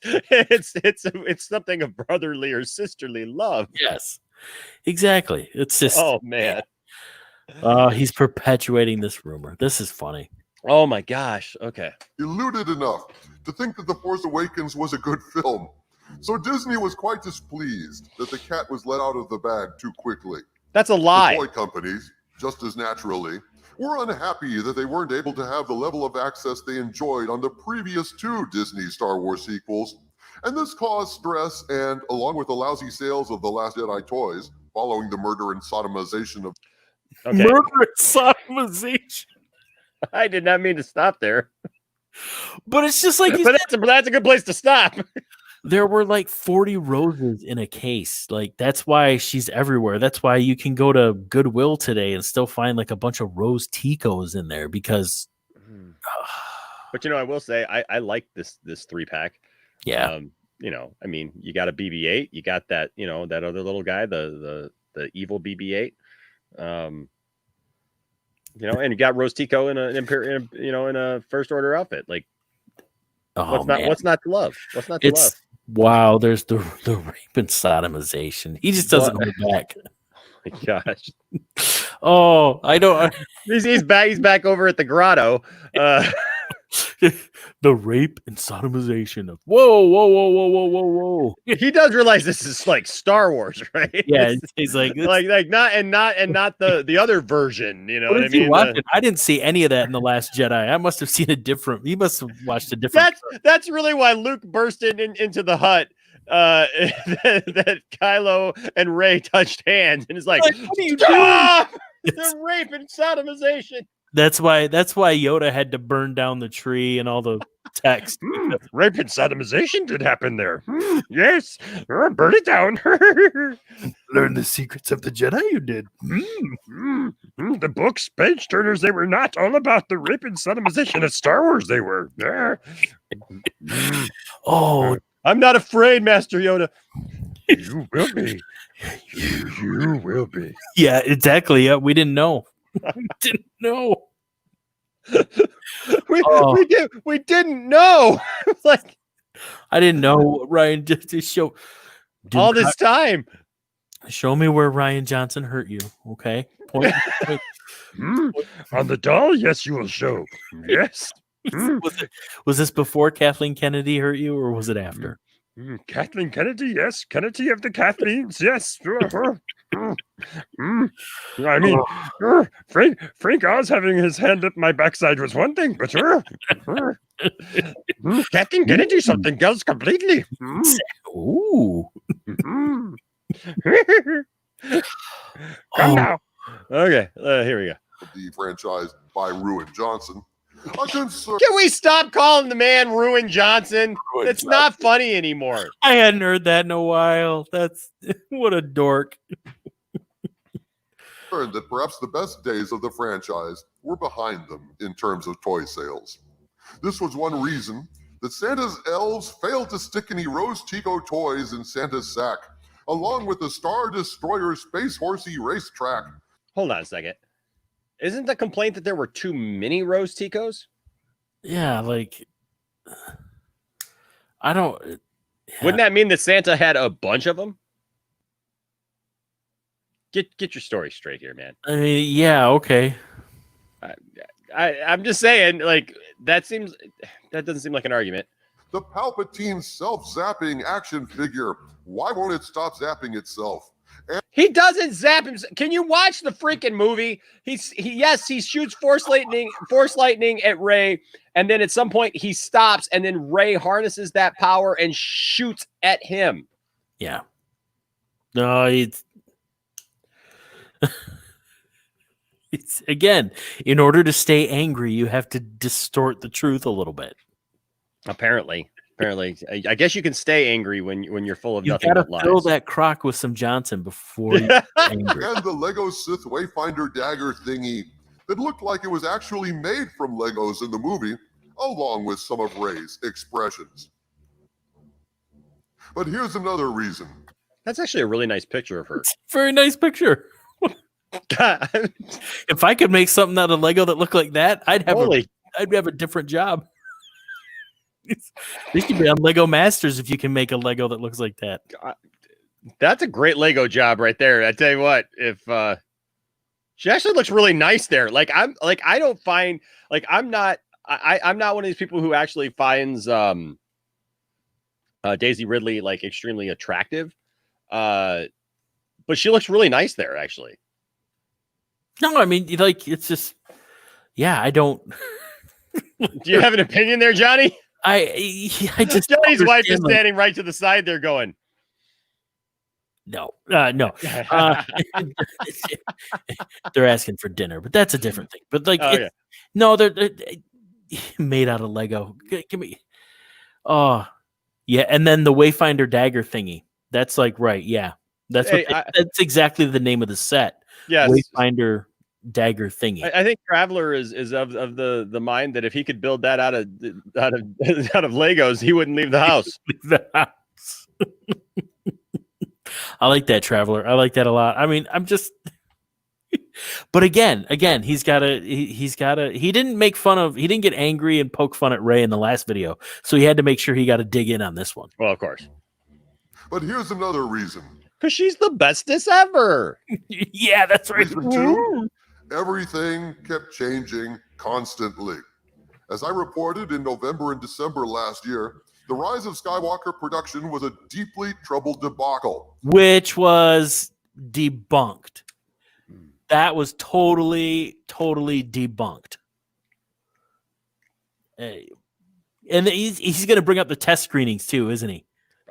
S1: something of brotherly or sisterly love.
S2: Yes, exactly. It's just
S1: man.
S2: He's perpetuating this rumor. This is funny.
S1: Oh my gosh. Okay.
S3: Deluded enough to think that The Force Awakens was a good film. So Disney was quite displeased that the cat was let out of the bag too quickly.
S1: That's a lie.
S3: The toy companies, just as naturally, were unhappy that they weren't able to have the level of access they enjoyed on the previous two Disney Star Wars sequels. And this caused stress and, along with the lousy sales of The Last Jedi toys, following the murder and sodomization of...
S2: Okay. Murder and sodomization.
S1: I did not mean to stop there.
S2: But it's just like...
S1: But that's a good place to stop.
S2: There were like 40 roses in a case. Like, that's why she's everywhere. That's why you can go to Goodwill today and still find like a bunch of rose Ticos in there because...
S1: But, you know, I will say I like this 3-pack.
S2: Yeah.
S1: You know, I mean, you got a BB-8. You got that, you know, that other little guy, the evil BB-8. You know, and you got Rose Tico in a First Order outfit. Like, what's not to love? What's not to love?
S2: Wow, there's the rape and sodomization. He just doesn't hold back.
S1: Oh my gosh.
S2: Oh, I don't.
S1: He's back over at the grotto.
S2: The rape and sodomization of whoa.
S1: He does realize this is like Star Wars, right?
S2: Yeah, he's like
S1: not the other version. You know what I mean?
S2: I didn't see any of that in The Last Jedi. I must have seen a different. He must have watched a different.
S1: That's really why Luke burst into the hut. That Kylo and Rey touched hands and is like, what are you doing? The rape and sodomization.
S2: That's why Yoda had to burn down the tree and all the text.
S1: Rape and sodomization did happen there. Yes, burn it down.
S2: Learn the secrets of the Jedi. You did.
S1: The books, page turners, they were not all about the rape and sodomization of Star Wars. They were.
S2: Oh,
S1: I'm not afraid, Master Yoda. You will be. You will be.
S2: Yeah, exactly. Yeah, we didn't know. We didn't know.
S1: We didn't know. Like,
S2: I didn't know. Ryan just show
S1: all this time.
S2: Show me where Ryan Johnson hurt you. Okay. Point.
S1: On the doll, yes, you will show. Yes.
S2: Was this before Kathleen Kennedy hurt you, or was it after?
S1: Kathleen Kennedy, yes. Kennedy of the Kathleens, yes. I mean, Frank Oz having his hand up my backside was one thing, but Kathleen Kennedy something else completely.
S2: Ooh.
S1: Come now. Okay, here we go.
S3: The franchise by Ruin Johnson.
S1: Can we stop calling the man Ruin Johnson? It's not funny anymore.
S2: I hadn't heard that in a while. That's what a dork.
S3: that perhaps the best days of the franchise were behind them in terms of toy sales. This was one reason that Santa's elves failed to stick any Rose Tico toys in Santa's sack, along with the Star Destroyer Space Horsey racetrack.
S1: Hold on a second. Isn't the complaint that there were too many Rose Ticos?
S2: Yeah, like I don't. Yeah.
S1: Wouldn't that mean that Santa had a bunch of them? Get your story straight here, man.
S2: I mean, yeah, okay.
S1: I'm just saying, like, that doesn't seem like an argument.
S3: The Palpatine self-zapping action figure. Why won't it stop zapping itself?
S1: He doesn't zap him. Can you watch the freaking movie? He shoots force lightning at Rey, and then at some point he stops, and then Rey harnesses that power and shoots at him.
S2: Yeah. No, it's again, in order to stay angry, you have to distort the truth a little bit.
S1: Apparently, I guess you can stay angry when you're full of
S2: You
S1: nothing but lies.
S2: Fill that crock with some Johnson before you get angry.
S3: And the Lego Sith Wayfinder dagger thingy that looked like it was actually made from Legos in the movie, along with some of Rey's expressions. But here's another reason.
S1: That's actually a really nice picture of her.
S2: Very nice picture.
S1: God.
S2: If I could make something out of Lego that looked like that, I'd have a different job. They should be on Lego Masters if you can make a Lego that looks like that.
S1: That's a great Lego job right there. I tell you what, if she actually looks really nice there. I'm not one of these people who actually finds Daisy Ridley like extremely attractive. But she looks really nice there, actually.
S2: No, I mean, like, it's just, yeah, I don't.
S1: Do you have an opinion there, Johnny?
S2: I just
S1: Johnny's wife is standing right to the side there going,
S2: no. They're asking for dinner, but that's a different thing. But like, no, they're made out of Lego. Give me, oh, yeah. And then the Wayfinder dagger thingy. That's like, right. Yeah. That's that's exactly the name of the set.
S1: Yes.
S2: Wayfinder dagger thingy.
S1: I think Traveler is of the mind that if he could build that out of Legos, he wouldn't leave the house.
S2: I like that, Traveler. I like that a lot. I mean, I'm just, but again, he didn't get angry and poke fun at Rey in the last video, so he had to make sure he got to dig in on this one.
S1: Well, of course.
S3: But here's another reason.
S1: Because she's the bestest ever.
S2: Yeah, that's right.
S3: Reason two, everything kept changing constantly. As I reported in November and December last year, the Rise of Skywalker production was a deeply troubled debacle.
S2: Which was debunked. That was totally debunked. And he's going to bring up the test screenings too, isn't he?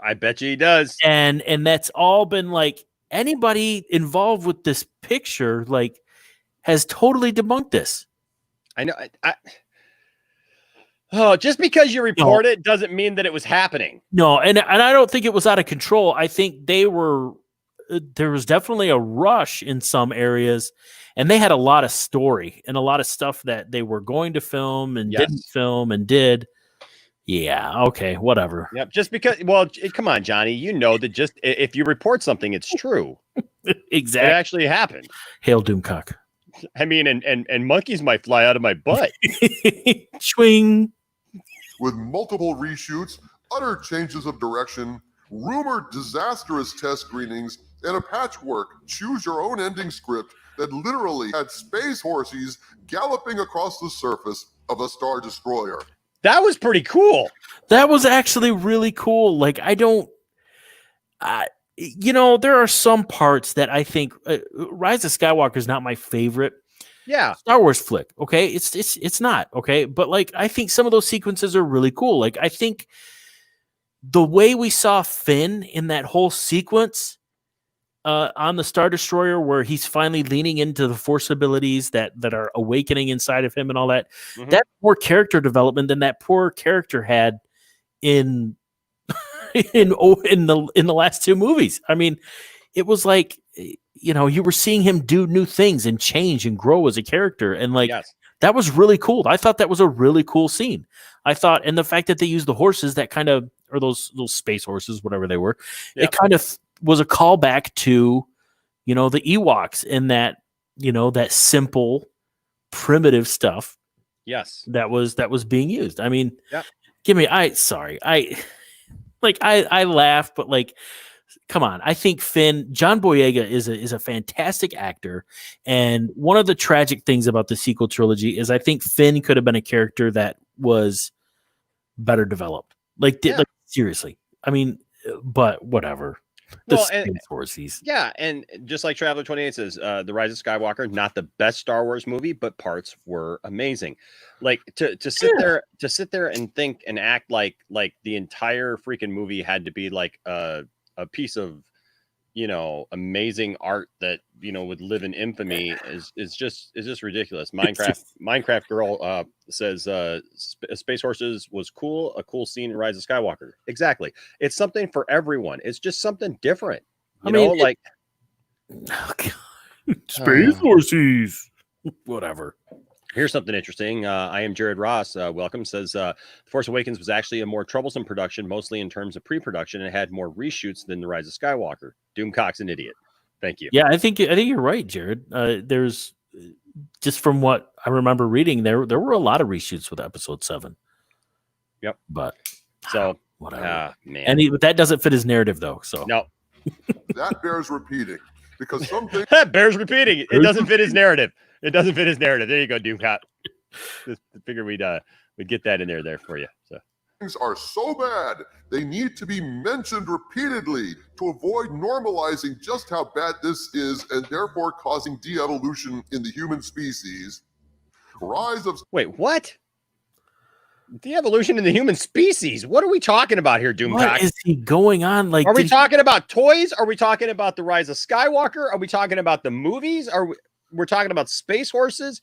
S1: I bet you he does.
S2: And that's all been like, anybody involved with this picture like has totally debunked this.
S1: I know. Just because you report it doesn't mean that it was happening.
S2: No, and I don't think it was out of control. I think there was definitely a rush in some areas, and they had a lot of story and a lot of stuff that they were going to film and didn't film and did. Yeah, okay, whatever.
S1: Yep, just because, well, come on, Johnny, you know that just if you report something, it's true.
S2: Exactly.
S1: It actually happened.
S2: Hail DoomCock.
S1: I mean, and monkeys might fly out of my butt.
S2: Swing.
S3: With multiple reshoots, utter changes of direction, rumored disastrous test screenings, and a patchwork choose-your-own-ending script that literally had space horses galloping across the surface of a Star Destroyer.
S1: That was pretty cool.
S2: That was actually really cool. Like, there are some parts that I think Rise of Skywalker is not my favorite.
S1: Yeah.
S2: Star Wars flick. Okay. It's not. Okay. But like, I think some of those sequences are really cool. Like, I think the way we saw Finn in that whole sequence on the Star Destroyer, where he's finally leaning into the Force abilities that are awakening inside of him and all that, that's more character development than that poor character had in the last two movies. I mean, it was like you were seeing him do new things and change and grow as a character. And like,
S1: Yes.
S2: that was really cool. I thought that was a really cool scene. I thought, and the fact that they used the horses that kind of, or those space horses, whatever they were,
S1: Yep.
S2: it kind of was a callback to, the Ewoks and that, that simple, primitive stuff.
S1: Yes.
S2: That was being used. I mean,
S1: Yep.
S2: I laugh, but like, come on. I think John Boyega is a fantastic actor. And one of the tragic things about the sequel trilogy is I think Finn could have been a character that was better developed. Like seriously. I mean, but whatever.
S1: Yeah, and just like Traveler 28 says, The Rise of Skywalker, not the best Star Wars movie, but parts were amazing. Like to sit there and think and act like the entire freaking movie had to be like a piece of amazing art that would live in infamy is just ridiculous. Minecraft girl says Space Horses was cool, a cool scene in Rise of Skywalker. Exactly, it's something for everyone. It's just something different.
S2: Space Horses, whatever.
S1: Here's something interesting. I am Jared Ross. Welcome. Says The Force Awakens was actually a more troublesome production, mostly in terms of pre-production, and had more reshoots than The Rise of Skywalker. Doomcock's an idiot. Thank you.
S2: Yeah, I think you're right, Jared. There's just from what I remember reading, there were a lot of reshoots with Episode 7.
S1: Yep.
S2: But
S1: so
S2: whatever.
S1: Man.
S2: But that doesn't fit his narrative, though. So
S1: no.
S3: That bears repeating because something
S1: bears repeating. It doesn't fit his narrative. It doesn't fit his narrative. There you go, Doomcock. Just figure we'd get that in there for you. So
S3: things are so bad they need to be mentioned repeatedly to avoid normalizing just how bad this is and therefore causing de-evolution in the human species.
S1: Wait, what? De-evolution in the human species? What are we talking about here, Doomcock?
S2: What is he going on? Like,
S1: are we talking about toys? Are we talking about the Rise of Skywalker? Are we talking about the movies? We're talking about space horses?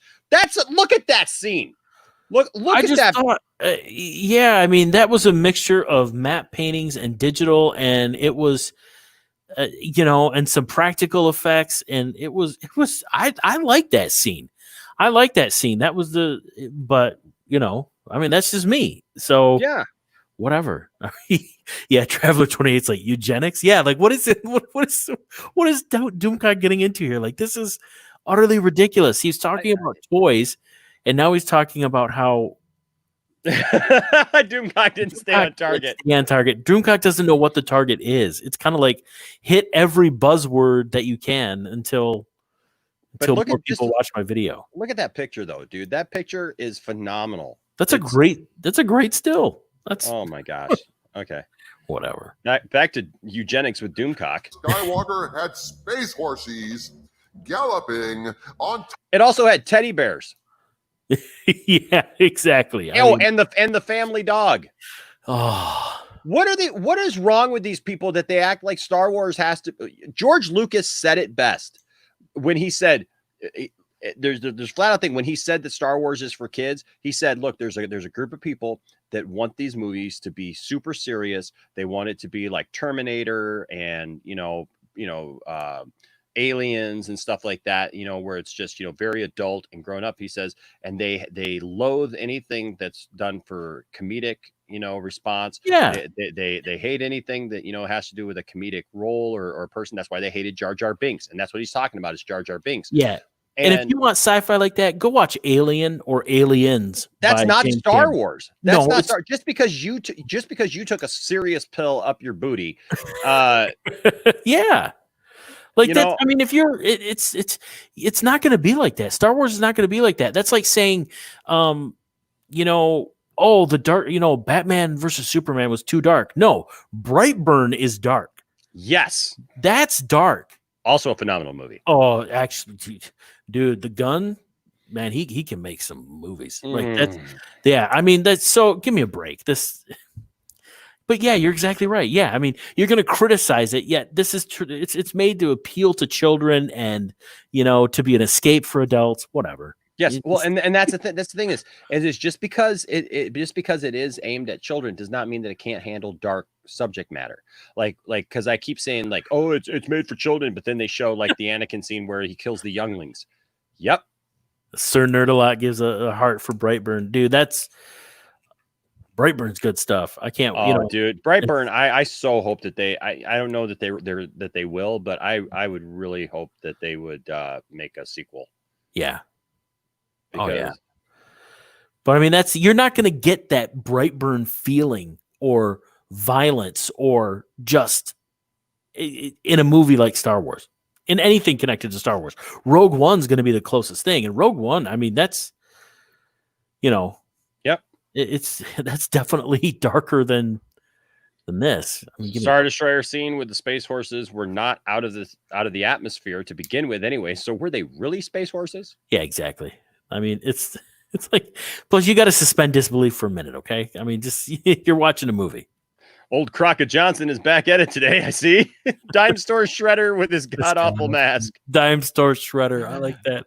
S1: Look at that scene. Look at that.
S2: Yeah, I mean, that was a mixture of matte paintings and digital, and it was, and some practical effects, and it was. I like that scene. That was but I mean, that's just me. So
S1: yeah,
S2: whatever. Yeah, Traveler 28's like eugenics. Yeah, like what is it? What is Doomcock getting into here? Like, this is utterly ridiculous. He's talking about toys, and now he's talking about how
S1: Doomcock didn't stay on target.
S2: Doomcock doesn't know what the target is. It's kind of like hit every buzzword that you can until more people watch my video.
S1: Look at that picture, though, dude. That picture is phenomenal.
S2: That's a great still.
S1: Oh my gosh. Okay.
S2: Whatever.
S1: Back to eugenics with Doomcock.
S3: Skywalker had space horses galloping on.
S1: It also had teddy bears.
S2: Yeah, exactly.
S1: And the family dog.
S2: Oh,
S1: what is wrong with these people that they act like Star Wars has to? George Lucas said it best when he said there's flat out thing when he said that Star Wars is for kids. He said, look, there's a group of people that want these movies to be super serious. They want it to be like Terminator and Aliens and stuff like that, where it's just very adult and grown up. He says, and they loathe anything that's done for comedic response.
S2: Yeah,
S1: they hate anything that has to do with a comedic role or person. That's why they hated Jar Jar Binks, and that's what he's talking about is Jar Jar Binks.
S2: Yeah. And if you want sci-fi like that, go watch Alien or Aliens.
S1: That's not
S2: James
S1: Star
S2: Cameron.
S1: Wars. That's not Star. Just because you took a serious pill up your booty.
S2: Yeah. Like that. I mean, if you're, it's not going to be like that. Star Wars is not going to be like that. That's like saying, the dark, Batman versus Superman was too dark. No, Brightburn is dark.
S1: Yes,
S2: that's dark.
S1: Also a phenomenal movie.
S2: Oh, actually, dude, the Gun, man, he can make some movies. Like that's, yeah. I mean, that's so. Give me a break. But yeah, you're exactly right. Yeah, I mean, you're going to criticize it. Yet this is it's made to appeal to children and to be an escape for adults. Whatever.
S1: Yes, well, and that's the thing. That's the thing is it's just because it is aimed at children does not mean that it can't handle dark subject matter. Like because I keep saying like, oh, it's made for children, but then they show like the Anakin scene where he kills the younglings. Yep.
S2: Sir Nerdalot gives a heart for Brightburn, dude. That's Brightburn's good stuff. I can't.
S1: Oh, dude, Brightburn. I so hope that I don't know that they will, but I would really hope that they would make a sequel.
S2: Yeah.
S1: Because,
S2: oh yeah. But I mean, you're not going to get that Brightburn feeling or violence or just in a movie like Star Wars, in anything connected to Star Wars. Rogue One's going to be the closest thing, and Rogue One, I mean, that's
S1: yep,
S2: that's definitely darker than this. I mean,
S1: Star Destroyer scene with the space horses were not out of the atmosphere to begin with, anyway. So were they really space horses?
S2: Yeah, exactly. I mean, it's like, plus you got to suspend disbelief for a minute, okay? I mean, just you're watching a movie.
S1: Old Crockett Johnson is back at it today. I see. Dime Store Shredder with his god awful mask.
S2: Dime Store Shredder. I like that.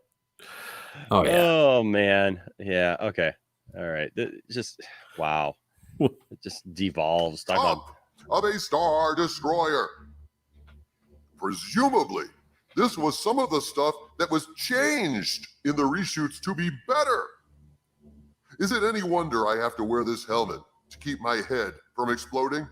S2: Oh yeah.
S1: Oh man. Yeah. Okay. All right. Just wow. It just devolves. Talk about
S3: of a Star Destroyer. Presumably, this was some of the stuff that was changed in the reshoots to be better. Is it any wonder I have to wear this helmet to keep my head from exploding?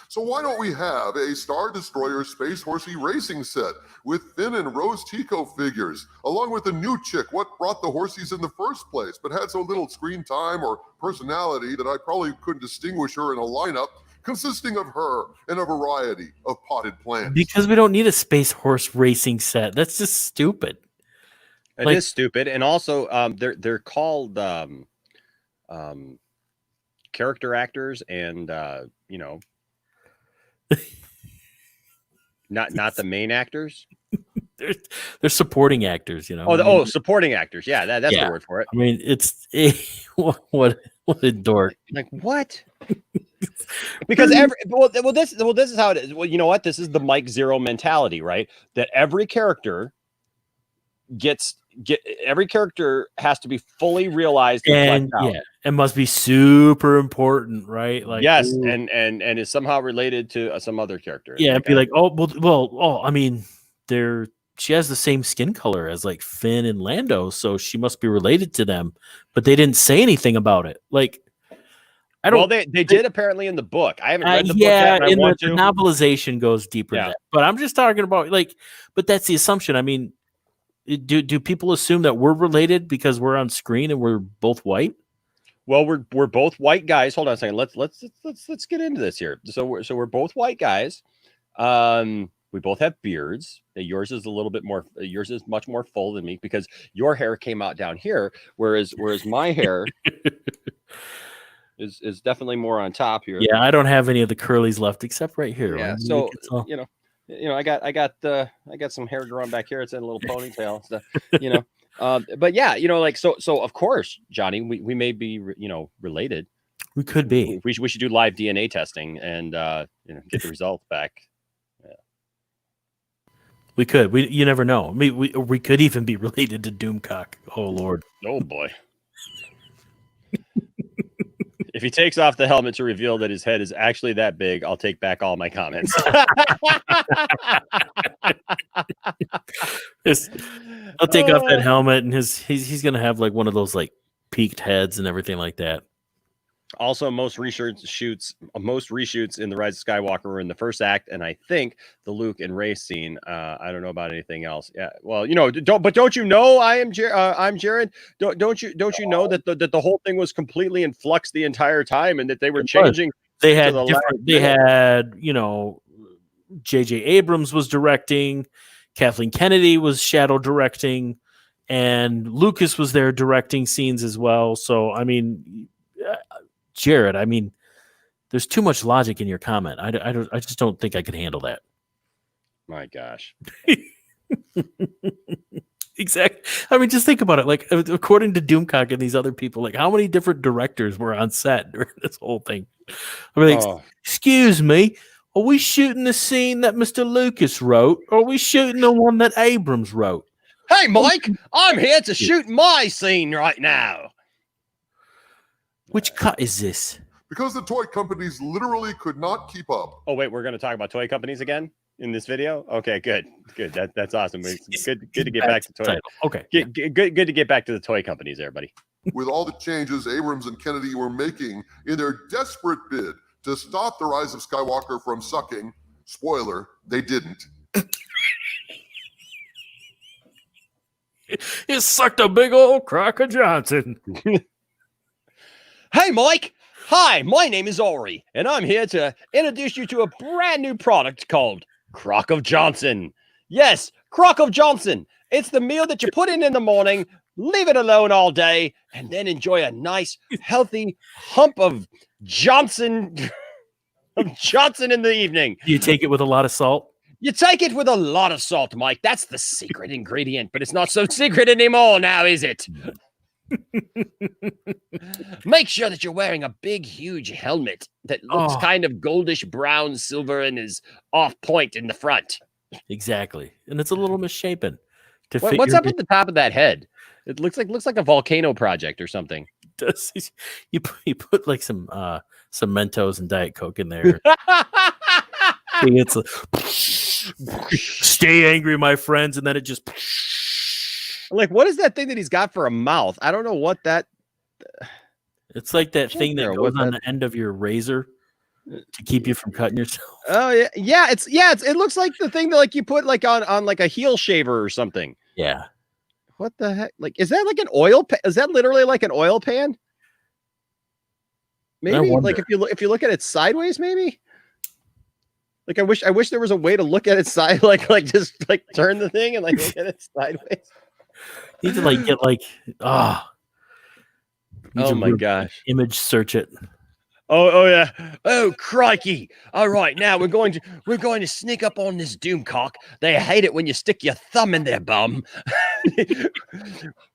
S3: So why don't we have a Star Destroyer Space Horsey racing set with Finn and Rose Tico figures, along with a new chick what brought the horsies in the first place, but had so little screen time or personality that I probably couldn't distinguish her in a lineup consisting of her and a variety of potted plants.
S2: Because we don't need a Space Horse racing set. That's just stupid.
S1: It is stupid. And also they're called character actors and not the main actors.
S2: They're supporting actors,
S1: supporting actors. Yeah, that's the word for it.
S2: I mean, it's what a dork.
S1: Like what? Because this is how it is. Well, you know what? This is the Mike Zero mentality, right? That every character every character has to be fully realized
S2: and must be super important, right? Like
S1: yes, and is somehow related to some other character.
S2: Yeah, and be like, I mean, she has the same skin color as like Finn and Lando, so she must be related to them. But they didn't say anything about it. Like, I don't.
S1: Well, they did apparently in the book. I haven't read the book
S2: yet.
S1: Yeah,
S2: the novelization goes deeper than that. But I'm just talking about but that's the assumption. I mean, do people assume that we're related because we're on screen and we're both white?
S1: Well, we're both white guys. Hold on a second. Let's get into this here. So we're both white guys. We both have beards. Yours is a little bit more. Yours is much more full than me because your hair came out down here, whereas my hair is definitely more on top here.
S2: Yeah, I don't have any of the curlies left except right here.
S1: Yeah,
S2: right?
S1: so I got some hair growing back here. It's in a little ponytail and stuff. But yeah, so of course, Johnny, we may be related.
S2: We could be.
S1: We should do live DNA testing and get the results back. Yeah.
S2: We could. You never know. I mean, we could even be related to DoomCock. Oh Lord.
S1: Oh boy. If he takes off the helmet to reveal that his head is actually that big, I'll take back all my comments.
S2: I'll take off that helmet, and he's gonna have like one of those like peaked heads and everything like that.
S1: Also, most reshoots in the Rise of Skywalker were in the first act, and I think the Luke and Rey scene. I don't know about anything else. Yeah, well, don't you know? I'm Jared. Don't you know that the whole thing was completely in flux the entire time, and that they were changing.
S2: They had J.J. Abrams was directing, Kathleen Kennedy was shadow directing, and Lucas was there directing scenes as well. So I mean. Jared, I mean, there's too much logic in your comment. I just don't think I could handle that.
S1: My gosh.
S2: Exactly. I mean, just think about it. Like, according to DoomCock and these other people, like, how many different directors were on set during this whole thing? I mean, excuse me, are we shooting the scene that Mr. Lucas wrote, or are we shooting the one that Abrams wrote?
S1: Hey, Mike, I'm here to shoot my scene right now.
S2: Which cut is this?
S3: Because the toy companies literally could not keep up.
S1: Oh, wait, we're going to talk about toy companies again in this video? Okay, good. That's awesome. It's good to get back to toy.
S2: Okay.
S1: Good to get back to the toy companies, everybody.
S3: With all the changes Abrams and Kennedy were making in their desperate bid to stop the Rise of Skywalker from sucking, spoiler, they didn't.
S2: It sucked a big old crock of Johnson.
S1: Hey, Mike. Hi, my name is Ori, and I'm here to introduce you to a brand new product called Crock of Johnson. Yes, Crock of Johnson. It's the meal that you put in the morning, leave it alone all day, and then enjoy a nice, healthy hump of Johnson in the evening.
S2: You take it with a lot of salt?
S1: You take it with a lot of salt, Mike. That's the secret ingredient, but it's not so secret anymore now, is it? Make sure that you're wearing a big, huge helmet that looks kind of goldish brown, silver, and is off point in the front.
S2: Exactly. And it's a little misshapen.
S1: What's up at the top of that head? It looks like a volcano project or something.
S2: You put like some Mentos and Diet Coke in there. It's like, stay angry, my friends, and then it just
S1: like, what is that thing that he's got for a mouth? I don't know what that.
S2: It's like that thing that goes on the end of your razor to keep you from cutting yourself.
S1: Oh yeah, it looks like the thing that like you put like on like a heel shaver or something.
S2: Yeah.
S1: What the heck? Like, is that like an oil? Is that literally like an oil pan? Maybe like if you look at it sideways, maybe. Like I wish there was a way to look at it side, like just like turn the thing and like look at it sideways.
S2: You need to like get like
S1: oh my gosh,
S2: image search it.
S1: Oh yeah. Oh crikey. All right, now we're going to sneak up on this DoomCock. They hate it when you stick your thumb in their bum.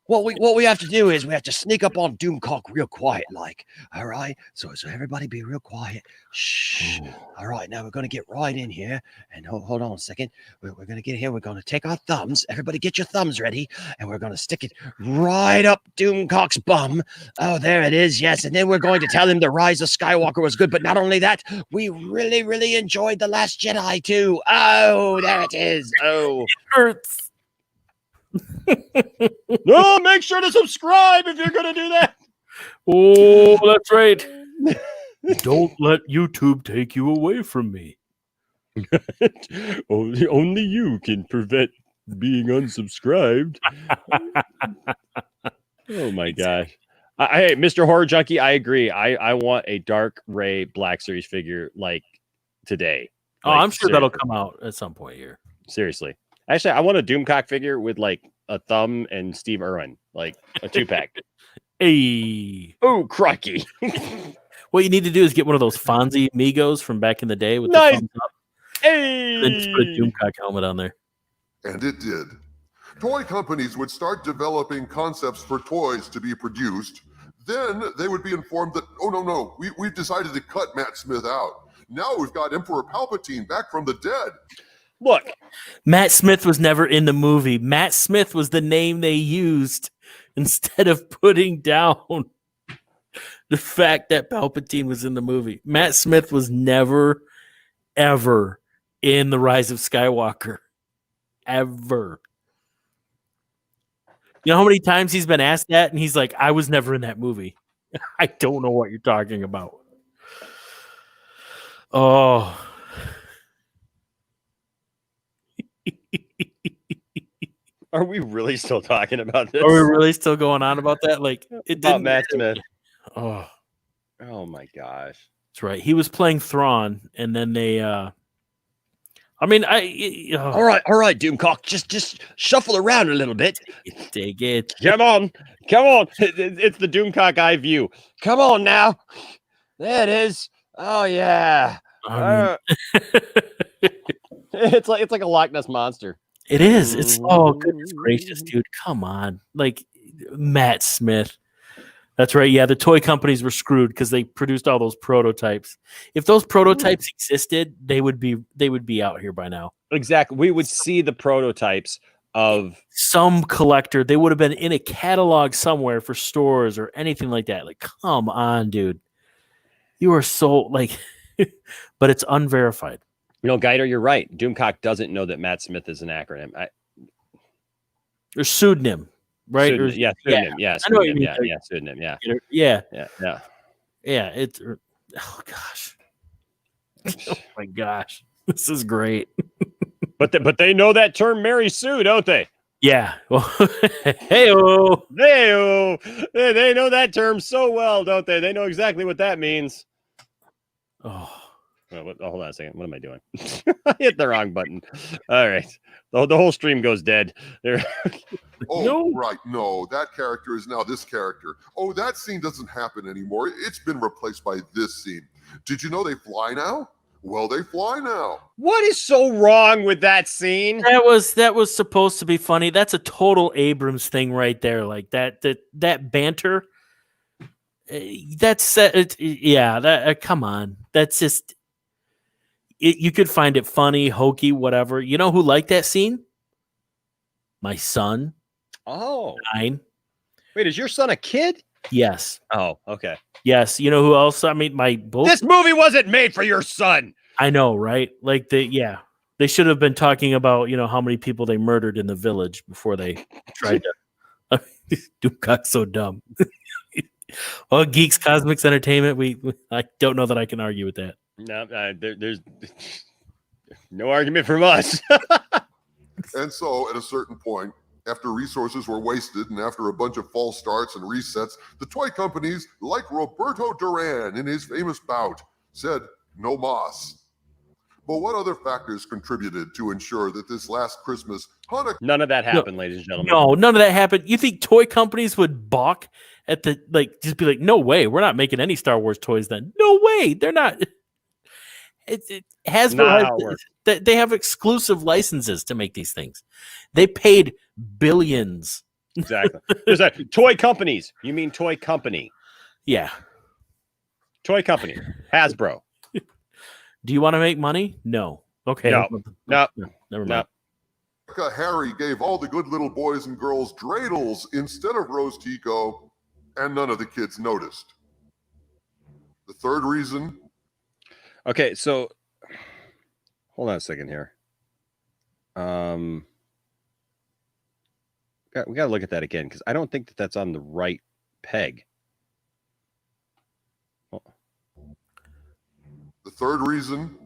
S1: What we have to do is we have to sneak up on DoomCock real quiet, like. All right. So everybody be real quiet. Shh. All right. Now we're gonna get right in here. And hold on a second. We're gonna get here. We're gonna take our thumbs. Everybody get your thumbs ready. And we're gonna stick it right up DoomCock's bum. Oh, there it is. Yes. And then we're going to tell him the Rise of Skywalker was good. But not only that, we really, really enjoyed The Last Jedi too. Oh, there it is. Oh,
S2: it hurts.
S1: No, make sure to subscribe if you're gonna do that.
S2: Oh, that's right. Don't let YouTube take you away from me.
S1: Only you can prevent being unsubscribed. Oh my gosh. Hey, Mr. Horror Junkie, I agree. I want a Dark Ray Black Series figure like today.
S2: Oh, I'm sure that'll come out at some point here.
S1: Seriously. Actually, I want a DoomCock figure with like a thumb and Steve Irwin, like a 2-pack.
S2: Hey.
S1: Oh, crikey.
S2: What you need to do is get one of those Fonzie Migos from back in the day with the thumbs up.
S1: Hey.
S2: Then just put a DoomCock helmet on there.
S3: And it did. Toy companies would start developing concepts for toys to be produced. Then they would be informed that, oh, no, we've decided to cut Matt Smith out. Now we've got Emperor Palpatine back from the dead.
S1: Look,
S2: Matt Smith was never in the movie. Matt Smith was the name they used instead of putting down the fact that Palpatine was in the movie. Matt Smith was never, ever in The Rise of Skywalker. Ever. You know how many times he's been asked that? And he's like, I was never in that movie. I don't know what you're talking about. Oh.
S1: Are we really still talking about this?
S2: Are we really still going on about that? Like it
S1: about
S2: didn't
S1: Matt Smith.
S2: Oh
S1: my gosh.
S2: That's right. He was playing Thrawn, and then they all
S1: right, DoomCock. Just shuffle around a little bit.
S2: Take it.
S1: Come on. It's the DoomCock eye view. Come on now. There it is. Oh yeah. It's like a Loch Ness monster.
S2: It is. It's goodness gracious, dude. Come on. Like Matt Smith. That's right. Yeah, the toy companies were screwed because they produced all those prototypes. If those prototypes existed, they would be out here by now.
S1: Exactly. We would see the prototypes of
S2: some collector. They would have been in a catalog somewhere for stores or anything like that. Like, come on, dude. You are so like, but it's unverified.
S1: Geider, you're right. DoomCock doesn't know that Matt Smith is an acronym.
S2: Or pseudonym, right?
S1: Pseudonym,
S2: Or,
S1: pseudonym.
S2: I know what
S1: Pseudonym.
S2: you mean.
S1: Yeah, pseudonym. Yeah.
S2: Yeah. It's, oh gosh. Oh my gosh. This is great.
S1: But they know that term Mary Sue, don't they?
S2: Yeah. Well, hey-o.
S1: They know that term so well, don't they? They know exactly what that means.
S2: Oh.
S1: Hold on a second. What am I doing? I hit the wrong button. All right. The whole stream goes dead.
S3: Right. No, that character is now this character. Oh, that scene doesn't happen anymore. It's been replaced by this scene. Did you know they fly now? Well, they fly now.
S1: What is so wrong with that scene?
S2: That was supposed to be funny. That's a total Abrams thing right there. Like that banter. That's come on. That's just you could find it funny, hokey, whatever. You know who liked that scene? My son.
S1: Oh.
S2: 9.
S1: Wait, is your son a kid?
S2: Yes.
S1: Oh, okay.
S2: Yes. You know who else? I mean,
S1: this movie wasn't made for your son.
S2: I know, right? Like they should have been talking about, how many people they murdered in the village before they tried to. DoomCock's so dumb. Well, Geeks Cosmics Entertainment. I don't know that I can argue with that.
S1: No, there's no argument from us.
S3: And so, at a certain point, after resources were wasted and after a bunch of false starts and resets, the toy companies, like Roberto Duran in his famous bout, said no mas. But what other factors contributed to ensure that this last Christmas, Hanukkah...
S1: None of that happened, ladies and gentlemen.
S2: No, none of that happened. You think toy companies would balk at just be like, no way, we're not making any Star Wars toys then. No way, they're not. Hasbro they have exclusive licenses to make these things. They paid billions.
S1: Exactly. There's toy companies. You mean toy company?
S2: Yeah.
S1: Toy company. Hasbro.
S2: Do you want to make money? No. Okay.
S1: No.
S2: Never mind.
S3: Harry gave all the good little boys and girls dreidels instead of Rose Tico, and none of the kids noticed. The third reason.
S1: Okay, so hold on a second here. We got to look at that again because I don't think that that's on the right peg.
S3: The third reason,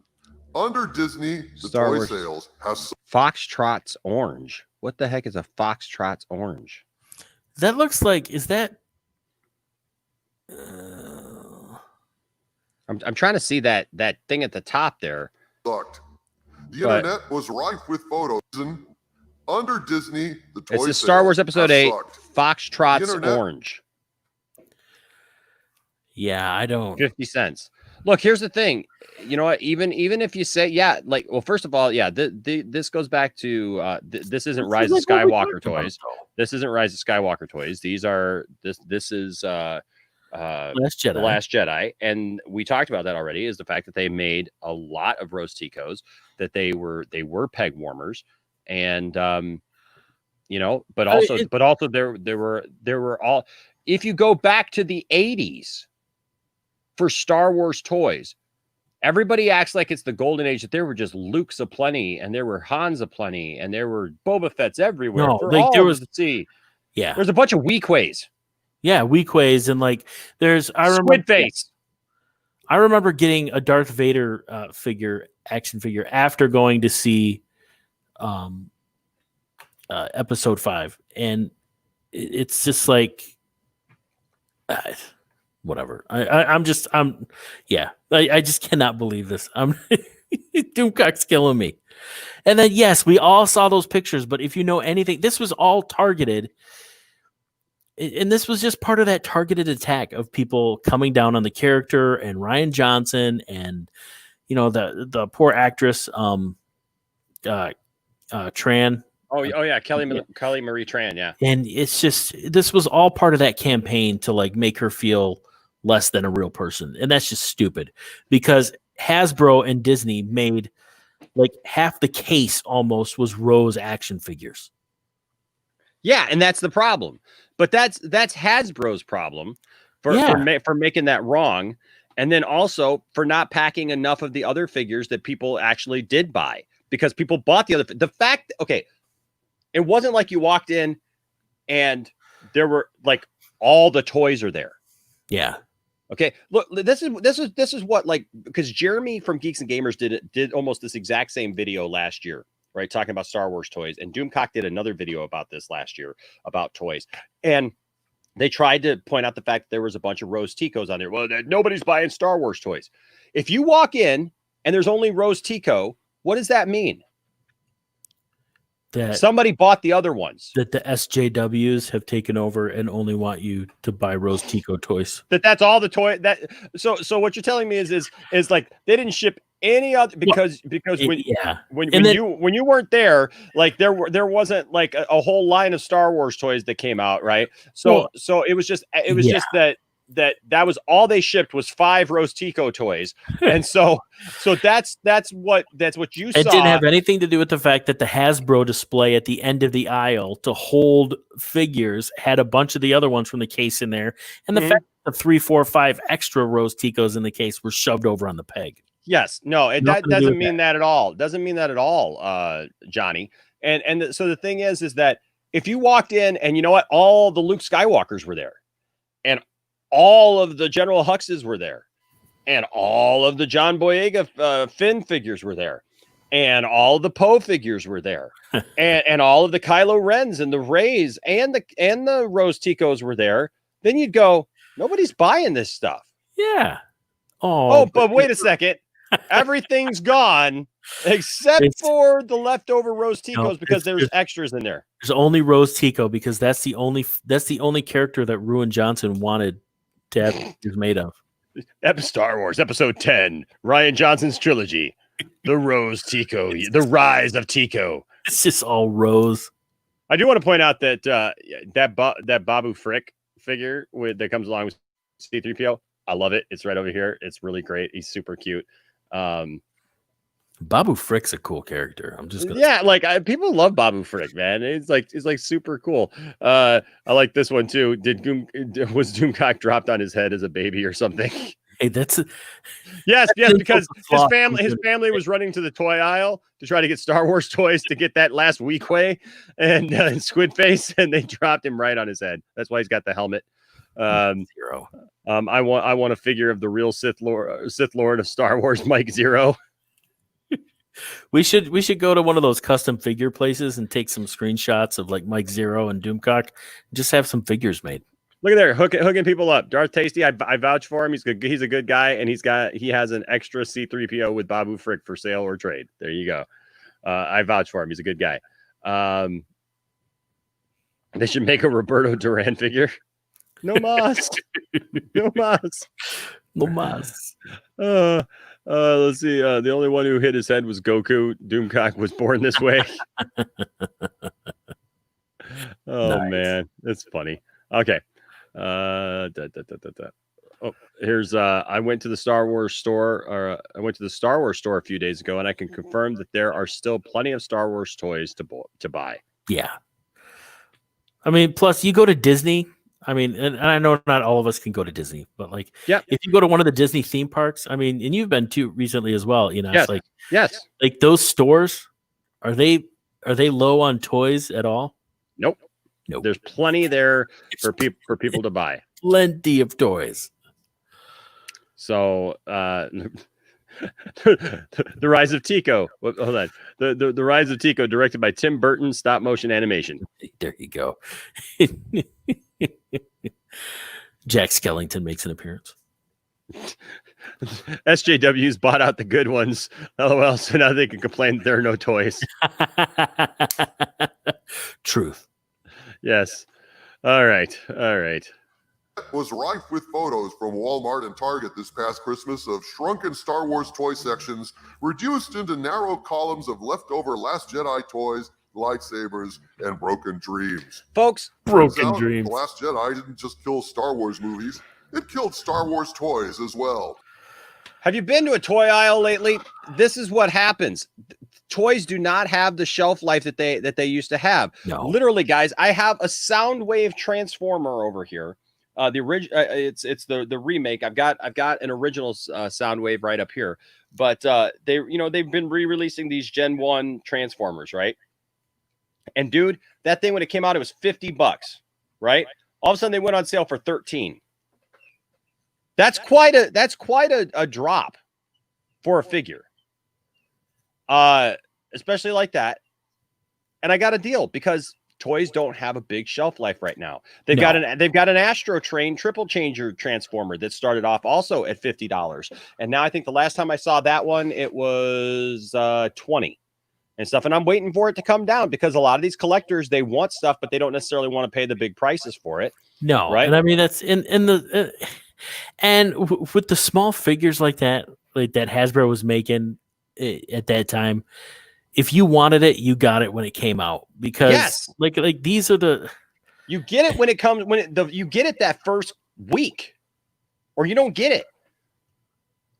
S3: under Disney, the
S1: Star
S3: toy
S1: Wars
S3: sales has
S1: Foxtrot's orange. What the heck is a Foxtrot's orange?
S2: That looks like, is that?
S1: I'm trying to see that thing at the top there.
S3: Sucked. The internet was rife with photos. And under Disney, the toy
S1: it's the
S3: sales
S1: Star Wars Episode 8,
S3: sucked.
S1: Foxtrot's orange.
S2: Yeah, I don't.
S1: 50 cents. Look, here's the thing. You know what? Even if you say, first of all, this goes back to this isn't Rise of Skywalker toys. This isn't Rise of Skywalker toys. These are this is The Last Jedi, and we talked about that already. Is the fact that they made a lot of Rose Ticos, that they were peg warmers, and but also there were all. If you go back to the 80s. For Star Wars toys, everybody acts like it's the golden age, that there were just Luke's aplenty and there were Han's aplenty and there were Boba Fett's everywhere.
S2: No, there was
S1: there's a bunch of Weequays.
S2: Yeah, Weequays and
S1: Squid Face.
S2: I remember getting a Darth Vader action figure after going to see Episode 5, and it's just like. Whatever. I just cannot believe this. DoomCock's killing me. And then yes, we all saw those pictures, but if you know anything, this was all targeted, and this was just part of that targeted attack of people coming down on the character and Rian Johnson and the poor actress Tran.
S1: Oh yeah, Kelly Marie Tran, yeah.
S2: And it's just, this was all part of that campaign to make her feel less than a real person. And that's just stupid because Hasbro and Disney made half the case almost was Rose action figures.
S1: Yeah, and that's the problem. But that's Hasbro's problem for making that wrong, and then also for not packing enough of the other figures that people actually did buy, because people bought the fact. Okay, it wasn't like you walked in and there were like all the toys are there.
S2: Yeah.
S1: Okay, look, this is what, like, because Jeremy from Geeks and Gamers did almost this exact same video last year, right, talking about Star Wars toys, and DoomCock did another video about this last year about toys, and they tried to point out the fact that there was a bunch of Rose Ticos on there. Well, nobody's buying Star Wars toys. If you walk in and there's only Rose Tico, what does that mean? That somebody bought the other ones.
S2: That the SJWs have taken over and only want you to buy Rose Tico toys.
S1: That's all the toy that. So what you're telling me is like they didn't ship any other because when you weren't there, like there wasn't like a whole line of Star Wars toys that came out, right? So it was just just that was all they shipped was 5 Rose Tico toys, and so that's what you saw.
S2: It didn't have anything to do with the fact that the Hasbro display at the end of the aisle to hold figures had a bunch of the other ones from the case in there, and the fact that the 3, 4, 5 extra Rose Ticos in the case were shoved over on the peg.
S1: Yes, no, that doesn't mean that at all. Doesn't mean that at all, Johnny. And so the thing is that if you walked in and you know what, all the Luke Skywalkers were there, and all of the General Huxes were there, and all of the John Boyega Finn figures were there, and all the Poe figures were there, and all of the Kylo Rens and the Reys and the Rose Ticos were there. Then you'd go, nobody's buying this stuff.
S2: Yeah.
S1: But wait a second. Everything's gone except for the leftover Rose Ticos because there's extras in there.
S2: There's only Rose Tico because that's the only character that Ruin Johnson wanted to have is made of.
S1: Star Wars Episode 10, Rian Johnson's trilogy, the Rose Tico, the Rise of Tico.
S2: It's just all Rose.
S1: I do want to point out that that Babu Frick figure that comes along with C-3PO. I love it. It's right over here. It's really great. He's super cute.
S2: Babu Frick's a cool character. I'm just gonna
S1: people love Babu Frick, man. It's like super cool. I like this one too. Was DoomCock dropped on his head as a baby or something?
S2: Hey, that's
S1: yes, because his family was running to the toy aisle to try to get Star Wars toys to get that last Weequay and Squid Face, and they dropped him right on his head. That's why he's got the helmet.
S2: Zero.
S1: I want a figure of the real Sith Lord of Star Wars, Mike Zero.
S2: We should go to one of those custom figure places and take some screenshots of like Mike Zero and DoomCock. Just have some figures made.
S1: Look at there, hooking people up. Darth Tasty, I vouch for him. He's good. He's a good guy, and he has an extra C-3PO with Babu Frick for sale or trade. There you go. I vouch for him. He's a good guy. They should make a Roberto Duran figure. No mas. No mas.
S2: No mas.
S1: Let's see. The only one who hit his head was Goku. DoomCock was born this way. Nice. Man, that's funny. Okay. Here's I went to the Star Wars store, a few days ago, and I can confirm that there are still plenty of Star Wars toys to buy.
S2: Yeah. I mean, plus you go to Disney. I mean, and I know not all of us can go to Disney, but like, if you go to one of the Disney theme parks, I mean, and you've been to recently as well, you know,
S1: yes.
S2: It's like,
S1: yes,
S2: like those stores, are they low on toys at all?
S1: Nope. There's plenty there for people to buy.
S2: Plenty of toys.
S1: So, the Rise of Tico. Hold on. The Rise of Tico, directed by Tim Burton, stop motion animation.
S2: There you go. Jack Skellington makes an appearance.
S1: SJW's bought out the good ones. LOL. So now they can complain that there are no toys.
S2: Truth.
S1: Yes. All right.
S3: Was rife with photos from Walmart and Target this past Christmas of shrunken Star Wars toy sections reduced into narrow columns of leftover Last Jedi toys, lightsabers, and broken dreams.
S1: Folks,
S2: broken dreams.
S3: The Last Jedi didn't just kill Star Wars movies, it killed Star Wars toys as well.
S1: Have you been to a toy aisle lately? This is what happens. toys do not have the shelf life that they used to have.
S2: No.
S1: Literally, guys, I have a Soundwave Transformer over here. The original, it's the remake. I've got an original Soundwave right up here, but they've been re-releasing these Gen 1 Transformers, right? And dude, that thing when it came out, it was $50, right? All of a sudden, they went on sale for $13. That's quite a drop for a figure, especially like that. And I got a deal because toys don't have a big shelf life right now. They've got an Astro Train triple changer transformer that started off also at $50, and now I think the last time I saw that one, it was $20 and stuff. And I'm waiting for it to come down because a lot of these collectors, they want stuff, but they don't necessarily want to pay the big prices for it.
S2: No,
S1: right?
S2: And I mean that's with the small figures like that Hasbro was making at that time. If you wanted it, you got it when it came out, because like these are
S1: you get it when it comes, you get it that first week, or you don't get it.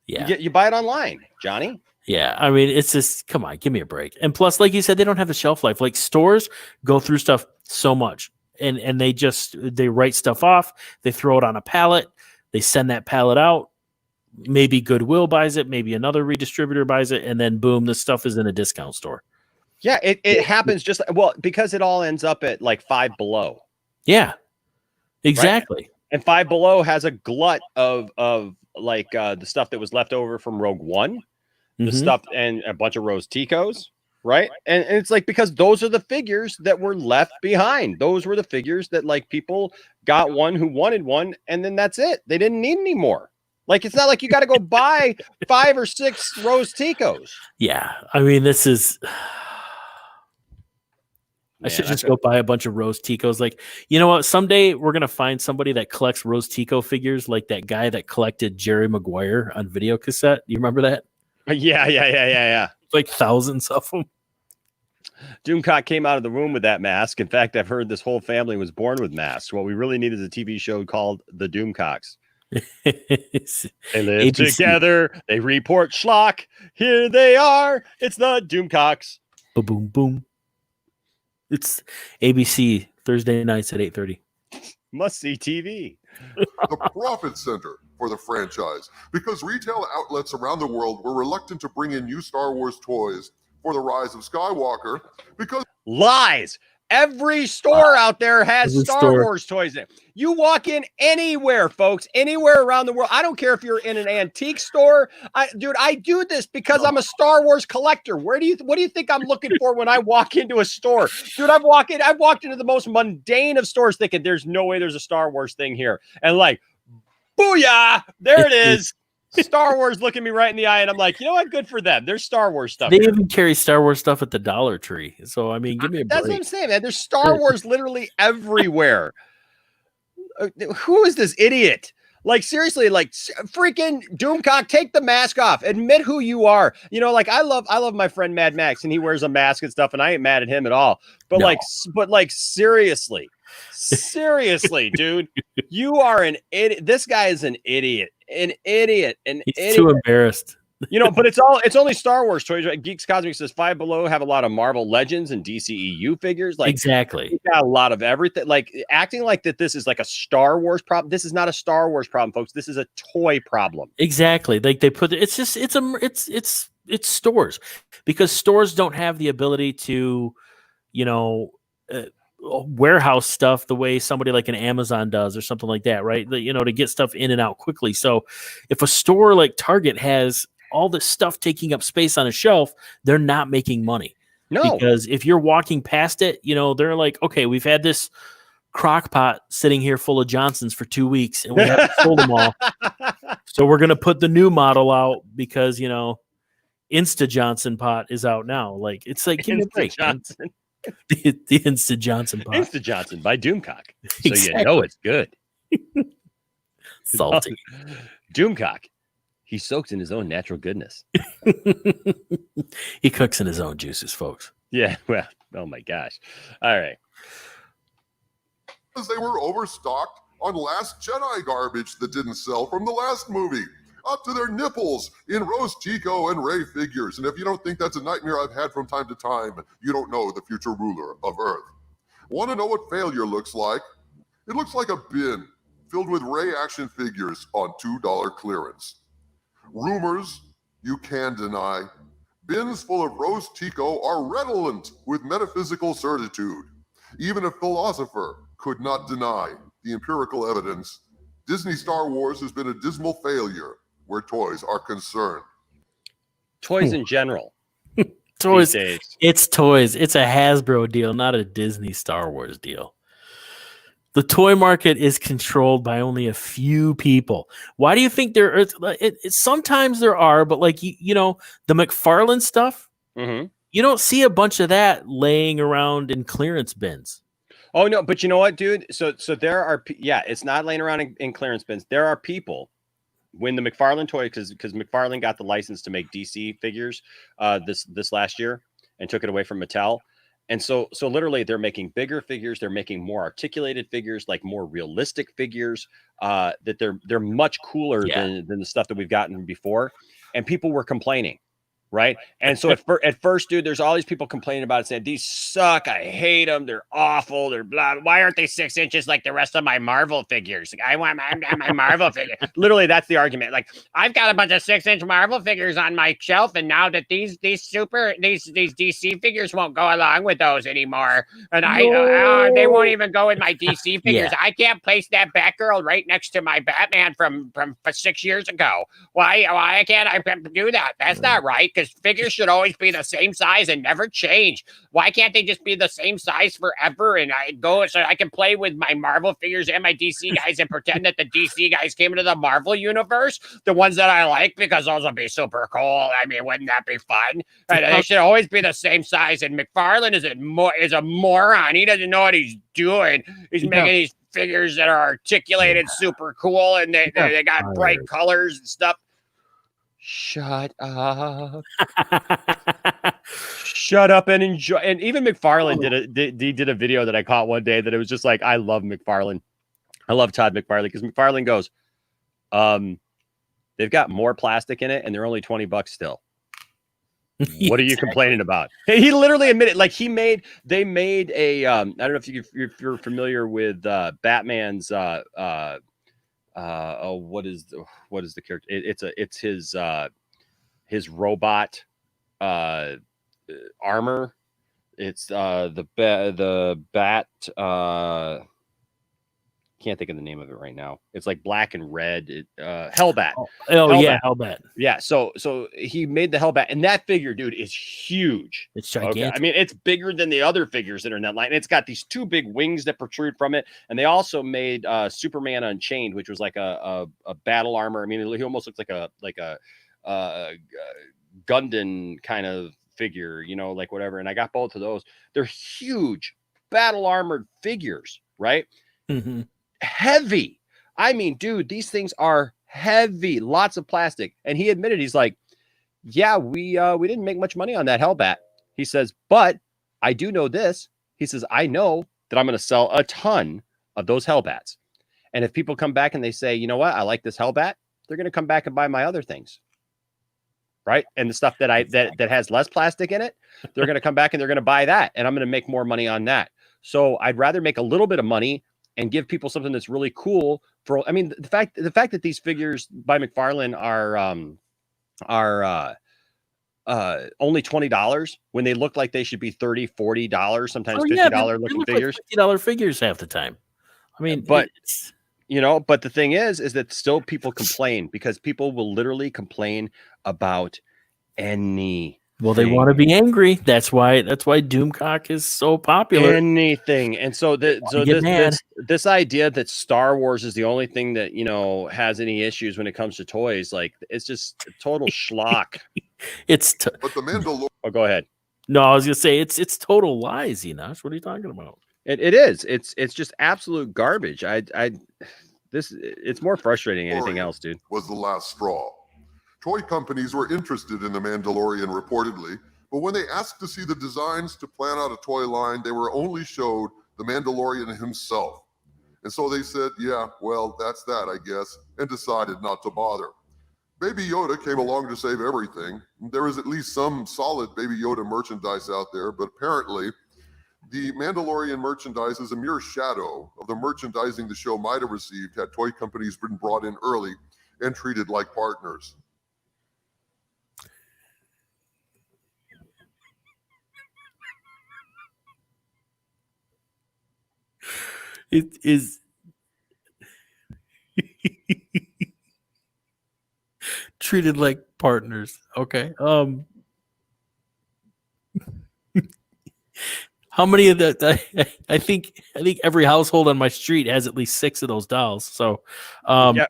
S2: Yeah,
S1: you buy it online, Johnny.
S2: Yeah, I mean, it's just, come on, give me a break. And plus, like you said, they don't have a shelf life. Like, stores go through stuff so much, and they write stuff off, they throw it on a pallet, they send that pallet out. Maybe Goodwill buys it, maybe another redistributor buys it, and then boom, the stuff is in a discount store.
S1: Yeah, it happens just because it all ends up at like Five Below.
S2: Yeah, exactly.
S1: Right? And Five Below has a glut of like the stuff that was left over from Rogue One, the stuff, and a bunch of Rose Ticos, right? And it's like, because those are the figures that were left behind. Those were the figures that like people got one who wanted one, and then that's it. They didn't need any more. Like, it's not like you got to go buy 5 or 6 Rose Ticos.
S2: Yeah, I mean, this is. I should just go buy a bunch of Rose Ticos. Like, you know what? Someday we're going to find somebody that collects Rose Tico figures, like that guy that collected Jerry Maguire on video cassette. You remember that?
S1: Yeah.
S2: Like thousands of them.
S1: DoomCock came out of the womb with that mask. In fact, I've heard this whole family was born with masks. What we really need is a TV show called The DoomCocks. They live together. They report schlock. Here they are. It's the DoomCocks.
S2: Boom, boom. It's ABC Thursday nights at 8:30.
S1: Must see TV.
S3: The profit center for the franchise, because retail outlets around the world were reluctant to bring in new Star Wars toys for the Rise of Skywalker because
S1: lies. Every store out there has Star Wars toys in it. You walk in anywhere, folks, anywhere around the world. I don't care if you're in an antique store. I do this because I'm a Star Wars collector. What do you think I'm looking for when I walk into a store? Dude, I've walked into the most mundane of stores thinking there's no way there's a Star Wars thing here. And like, booyah, there it is. Star Wars looking me right in the eye, and I'm like, you know what? Good for them. There's Star Wars stuff.
S2: They even carry Star Wars stuff at the Dollar Tree. So, I mean, give me a break.
S1: That's what I'm saying, man. There's Star Wars literally everywhere. Who is this idiot? Like, seriously, like, freaking DoomCock, take the mask off. Admit who you are. You know, like, I love my friend Mad Max, and he wears a mask and stuff, and I ain't mad at him at all. But seriously, dude, you are an idiot. This guy is an idiot. He's
S2: too embarrassed.
S1: You know, but it's only Star Wars toys, right? Geeks Cosmic says Five Below have a lot of Marvel Legends and DCEU figures. Like,
S2: exactly.
S1: We got a lot of everything. Like, acting like that this is like a Star Wars problem. This is not a Star Wars problem, folks. This is a toy problem.
S2: Exactly. Like, they put it's stores, because stores don't have the ability to, warehouse stuff the way somebody like an Amazon does or something like that, right? To get stuff in and out quickly. So if a store like Target has all this stuff taking up space on a shelf, they're not making money.
S1: No,
S2: because if you're walking past it, they're like, okay, we've had this crock pot sitting here full of Johnsons for 2 weeks and we haven't sold them all. So we're going to put the new model out because, Insta Johnson pot is out now. Like, it's like, give me a break.
S1: Johnson.
S2: The Insta Johnson pot.
S1: Insta Johnson by DoomCock. So
S2: Exactly.
S1: you know it's good.
S2: Salty.
S1: DoomCock. He soaks in his own natural goodness.
S2: He cooks in his own juices, folks.
S1: Yeah, well, oh my gosh. All right.
S3: Because they were overstocked on Last Jedi garbage that didn't sell from the last movie. up to their nipples in Rose Tico and Ray figures. And if you don't think that's a nightmare I've had from time to time, you don't know the future ruler of Earth. Want to know what failure looks like? It looks like a bin filled with Ray action figures on $2 clearance. Rumors you can deny. Bins full of Rose Tico are redolent with metaphysical certitude. Even a philosopher could not deny the empirical evidence. Disney Star Wars has been a dismal failure where toys are concerned.
S1: Toys in general.
S2: Toys.
S1: These days.
S2: It's toys. It's a Hasbro deal, not a Disney Star Wars deal. The toy market is controlled by only a few people. Why do you think there is? Sometimes there are, but like, you know, the McFarlane stuff, you don't see a bunch of that laying around in clearance bins.
S1: Oh, no, but you know what, dude? So there are, it's not laying around in clearance bins. There are people, when the McFarlane toy, because McFarlane got the license to make DC figures this last year and took it away from Mattel. And so literally they're making bigger figures. They're making more articulated figures, like more realistic figures, that they're much cooler than the stuff that we've gotten before. And people were complaining. Right. And so at first, dude, there's all these people complaining about it, saying these suck. I hate them. They're awful. They're blah. Why aren't they 6 inches like the rest of my Marvel figures? Like, I want my Marvel figure. Literally, that's the argument. Like, I've got a bunch of 6-inch Marvel figures on my shelf, and now that these DC figures won't go along with those anymore, and they won't even go with my DC figures. I can't place that Batgirl right next to my Batman from 6 years ago. Why can't I do that? That's not right. Because figures should always be the same size and never change. Why can't they just be the same size forever? And I go so I can play with my Marvel figures and my DC guys and pretend that the DC guys came into the Marvel universe, the ones that I like, because those will be super cool. I mean, wouldn't that be fun? And they should always be the same size. And McFarlane is a moron. He doesn't know what he's doing. He's making these figures that are articulated, super cool, and they got bright colors and stuff. Shut up. Shut up and enjoy. And even McFarlane did a video that I caught one day that it was just like, I love McFarlane. I love Todd McFarlane, because McFarlane goes, they've got more plastic in it and they're only $20 still. What are you complaining about? He literally admitted, like, they made a I don't know if you're familiar with Batman's what is the character? It's his robot armor. It's the bat. Can't think of the name of it right now. It's like black and red. Hellbat.
S2: Hellbat.
S1: Yeah. So he made the Hellbat, and that figure, dude, is huge.
S2: It's gigantic. Okay?
S1: I mean, it's bigger than the other figures that are in that line. It's got these 2 big wings that protrude from it, and they also made Superman Unchained, which was like a battle armor. I mean, he almost looks like a Gundam kind of figure, you know, like whatever. And I got both of those. They're huge battle armored figures, right?
S2: Mm-hmm.
S1: Heavy. I mean, dude, these things are heavy, lots of plastic. And he admitted, he's like, yeah, we didn't make much money on that Hellbat. He says, but I do know this. He says, I know that I'm going to sell a ton of those Hellbats. And if people come back and they say, you know what, I like this Hellbat, they're going to come back and buy my other things. Right. And the stuff that has less plastic in it, they're going to come back and they're going to buy that. And I'm going to make more money on that. So I'd rather make a little bit of money and give people something that's really cool. I mean, the fact that these figures by McFarlane are only $20 when they look like they should be $30, $40, sometimes $50 looking figures.
S2: $50 figures half the time. I mean,
S1: but but the thing is that still people complain, because people will literally complain about any.
S2: Well, they want to be angry. That's why DoomCock is so popular.
S1: Anything. And so this idea that Star Wars is the only thing that, you know, has any issues when it comes to toys, like, it's just total schlock.
S3: But the Mandalorian.
S1: Oh, go ahead.
S2: No, I was gonna say it's total lies, Enosh. What are you talking about?
S1: It is. It's just absolute garbage. It's more frustrating than anything else, dude.
S3: Was the last straw. Toy companies were interested in the Mandalorian reportedly, but when they asked to see the designs to plan out a toy line, they were only showed the Mandalorian himself. And so they said, yeah, well, that's that, I guess, and decided not to bother. Baby Yoda came along to save everything. There is at least some solid Baby Yoda merchandise out there, but apparently the Mandalorian merchandise is a mere shadow of the merchandising the show might have received had toy companies been brought in early and treated like partners.
S2: It is treated like partners. Okay. How many of that? I think every household on my street has at least 6 of those dolls. So,
S1: Yeah.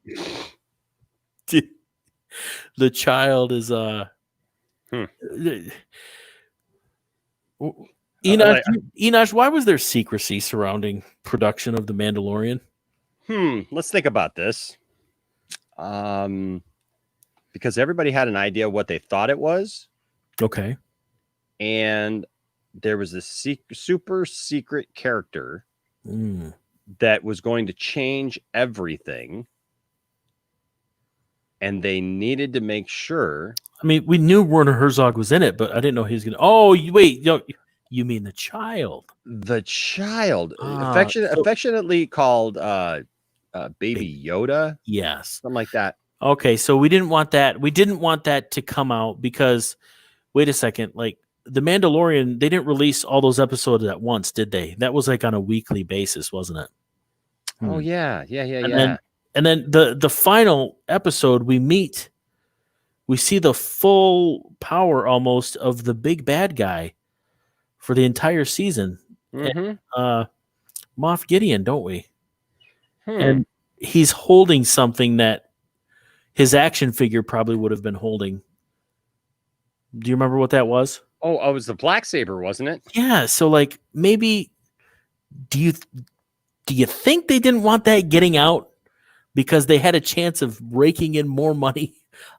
S2: the child is Enosh, why was there secrecy surrounding production of The Mandalorian?
S1: Let's think about this. Because everybody had an idea what they thought it was.
S2: Okay.
S1: And there was a super secret character that was going to change everything. And they needed to make sure.
S2: I mean, we knew Werner Herzog was in it, but I didn't know he was going to. Oh, wait. You mean the child?
S1: The child. Affectionately called Baby Yoda.
S2: Yes.
S1: Something like that.
S2: Okay, so we didn't want that. We didn't want that to come out because, wait a second, like The Mandalorian, they didn't release all those episodes at once, did they? That was like on a weekly basis, wasn't it?
S1: Oh yeah.
S2: And then the final episode, we see the full power almost of the big bad guy for the entire season. Moff Gideon, don't we? And he's holding something that his action figure probably would have been holding. Do you remember what that was?
S1: Oh, it was the black saber, wasn't it?
S2: Yeah. So, like, maybe do you think they didn't want that getting out because they had a chance of raking in more money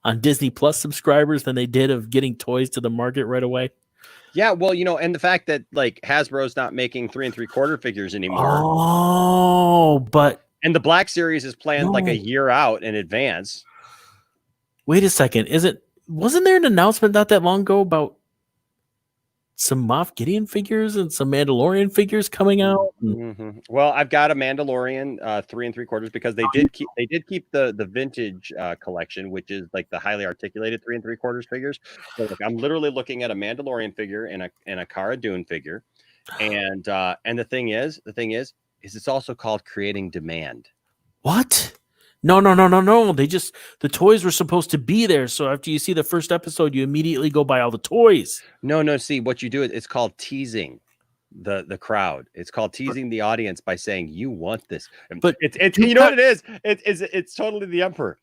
S2: on Disney Plus subscribers than they did of getting toys to the market right away?
S1: Yeah, well, and the fact that like Hasbro's not making 3 3/4 figures anymore.
S2: Oh,
S1: and the Black Series is planned like a year out in advance.
S2: Wait a second. Wasn't there an announcement not that long ago about some Moff Gideon figures and some Mandalorian figures coming out?
S1: Well, I've got a Mandalorian 3 3/4 because they did keep the vintage collection, which is like the highly articulated 3 3/4 figures. So like, I'm literally looking at a Mandalorian figure and a Cara Dune figure, and the thing is it's also called creating demand.
S2: What? No. The toys were supposed to be there. So after you see the first episode, you immediately go buy all the toys.
S1: No. See, what you do is it's called teasing the crowd. It's called teasing the audience by saying you want this. But it's you know what it is? It's totally the Emperor.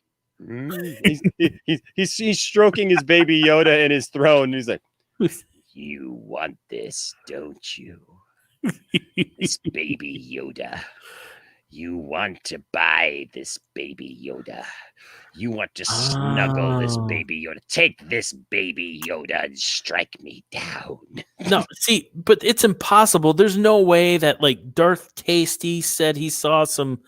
S1: He's stroking his Baby Yoda in his throne. He's like, you want this, don't you? This Baby Yoda. You want to buy this Baby Yoda. You want to snuggle this Baby Yoda. Take this Baby Yoda and strike me down.
S2: No, see, but it's impossible. There's no way that like Darth Tasty said he saw some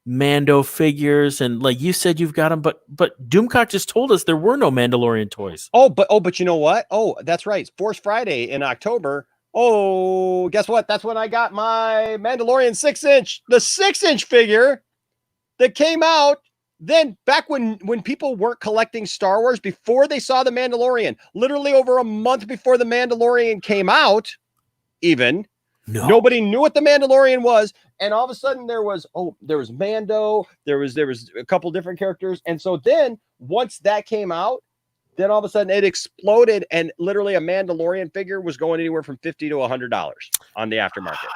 S2: Mando figures, and like you said, you've got them. But DoomCock just told us there were no Mandalorian toys.
S1: But you know what? Oh, that's right. Force Friday in October. Oh, guess what? That's when I got my Mandalorian 6-inch, the 6-inch figure that came out then back when people weren't collecting Star Wars before they saw the Mandalorian, literally over a month before the Mandalorian came out, even nobody knew what the Mandalorian was. And all of a sudden there was Mando, there was a couple different characters. And so then once that came out, then all of a sudden it exploded, and literally a Mandalorian figure was going anywhere from $50 to $100 on the aftermarket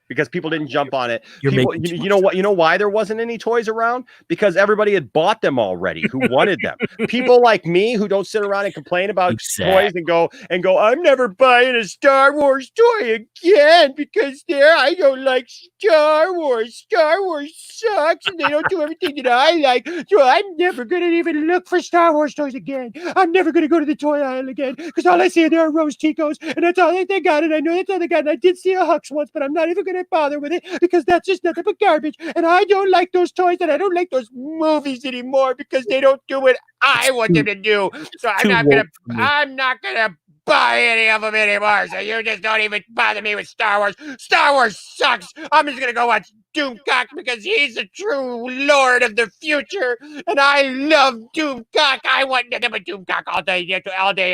S1: because people didn't jump on it. You know why there wasn't any toys around? Because everybody had bought them already who wanted them. People like me who don't sit around and complain about toys and go, I'm never buying a Star Wars toy again because I don't like Star Wars. Star Wars sucks and they don't do everything that I like. So I'm never going to even look for Star Wars toys again. I'm never going to go to the toy aisle again because all I see there are Rose Ticos, and that's all they got. And I know that's all they got. And I did see a Hux once, but I'm not even going going to bother with it because that's just nothing but garbage. And I don't like those toys and I don't like those movies anymore because they don't do what I want them to do. So I'm not gonna buy any of them anymore. So you just don't even bother me with Star Wars. Star Wars sucks. I'm just gonna go watch DoomCock because he's the true lord of the future, and I love DoomCock. I want nothing but DoomCock all day,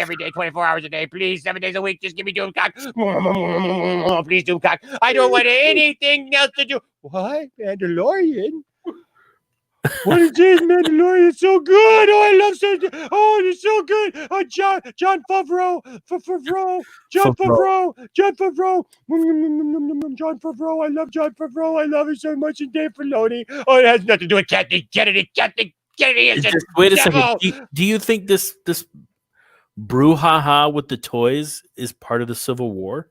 S1: every day, 24 hours a day. Please, 7 days a week, just give me DoomCock. Please, DoomCock. I don't want anything else to do. What? Mandalorian? What is this, Mandalorian? It's so good. Oh, I love so. Oh, it's so good. Oh, John Favreau. John Favreau. John Favreau. I love John Favreau. I love him so much. And Dave Filoni. Oh, it has nothing to do with Kathleen Kennedy. Kathleen Kennedy is just
S2: wait a second. Do you think this brouhaha with the toys is part of the Civil War?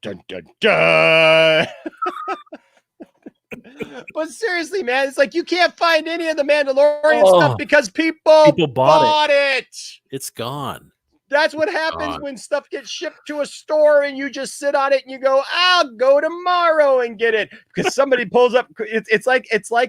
S1: Dun dun dun. But seriously, man, it's like you can't find any of the Mandalorian stuff because people bought it.
S2: It's gone.
S1: That's what happens when stuff gets shipped to a store and you just sit on it and you go, I'll go tomorrow and get it because somebody pulls up. It's like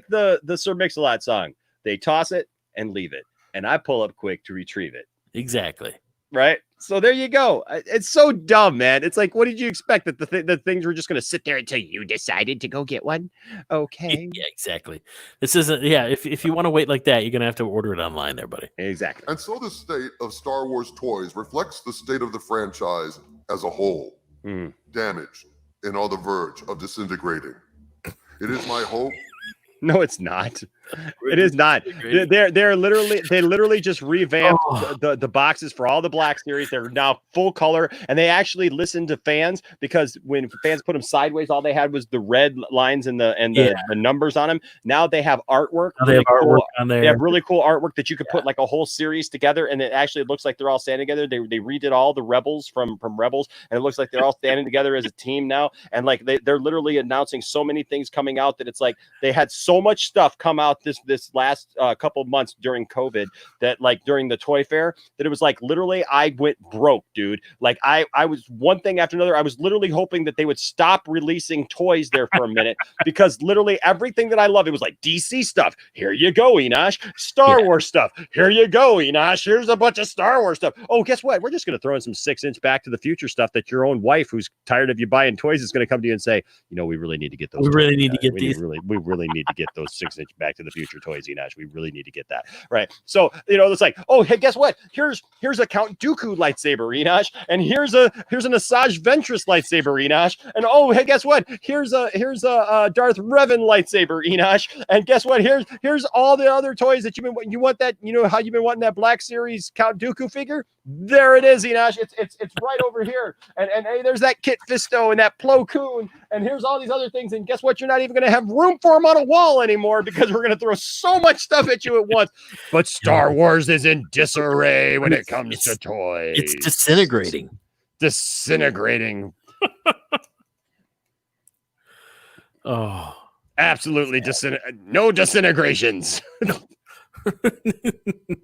S1: the Sir Mix-a-Lot song. They toss it and leave it, and I pull up quick to retrieve it.
S2: Exactly.
S1: Right. So there you go. It's so dumb, man. It's like, what did you expect that the things were just going to sit there until you decided to go get one? Okay.
S2: Yeah, exactly. This isn't. Yeah. If you want to wait like that, you're going to have to order it online there, buddy.
S1: Exactly.
S3: And so the state of Star Wars toys reflects the state of the franchise as a whole, damaged and on the verge of disintegrating. It is my hope.
S1: No, it's not. It is not. They literally just revamped the boxes for all the Black Series. They're now full color, and they actually listened to fans because when fans put them sideways, all they had was the red lines and the numbers on them. Now they have artwork.
S2: They have artwork on there.
S1: They have really cool artwork that you could put like a whole series together, and it actually looks like they're all standing together. They redid all the Rebels from Rebels, and it looks like they're all standing together as a team now. And like they're literally announcing so many things coming out that it's like they had so much stuff come out this last couple of months during COVID that like during the toy fair that it was like literally I went broke, dude. Like I was one thing after another. I was literally hoping that they would stop releasing toys there for a minute because literally everything that I love, it was like DC stuff. Here you go, Enosh. Star Wars stuff. Here you go, Enosh. Here's a bunch of Star Wars stuff. Oh, guess what? We're just going to throw in some 6-inch Back to the Future stuff that your own wife, who's tired of you buying toys, is going to come to you and say, you know, we really need to get those.
S2: We really need to get these.
S1: We really need to get those 6-inch Back to the Future toys, Enosh. We really need to get that. Right. So, you know, it's like, oh, hey, guess what? Here's a Count Dooku lightsaber, Enosh. And here's an Asajj Ventress lightsaber, Enosh. And oh, hey, guess what? Here's a Darth Revan lightsaber, Enosh. And guess what? Here's all the other toys that you want that, you know, how you've been wanting that Black Series Count Dooku figure. There it is, Enosh. It's right over here. And hey, there's that Kit Fisto and that Plo Koon. And here's all these other things. And guess what? You're not even going to have room for them on a wall anymore because we're going to throw so much stuff at you at once. But Star Wars is in disarray when it comes to toys.
S2: It's disintegrating.
S1: Disintegrating.
S2: Oh,
S1: absolutely. No disintegrations.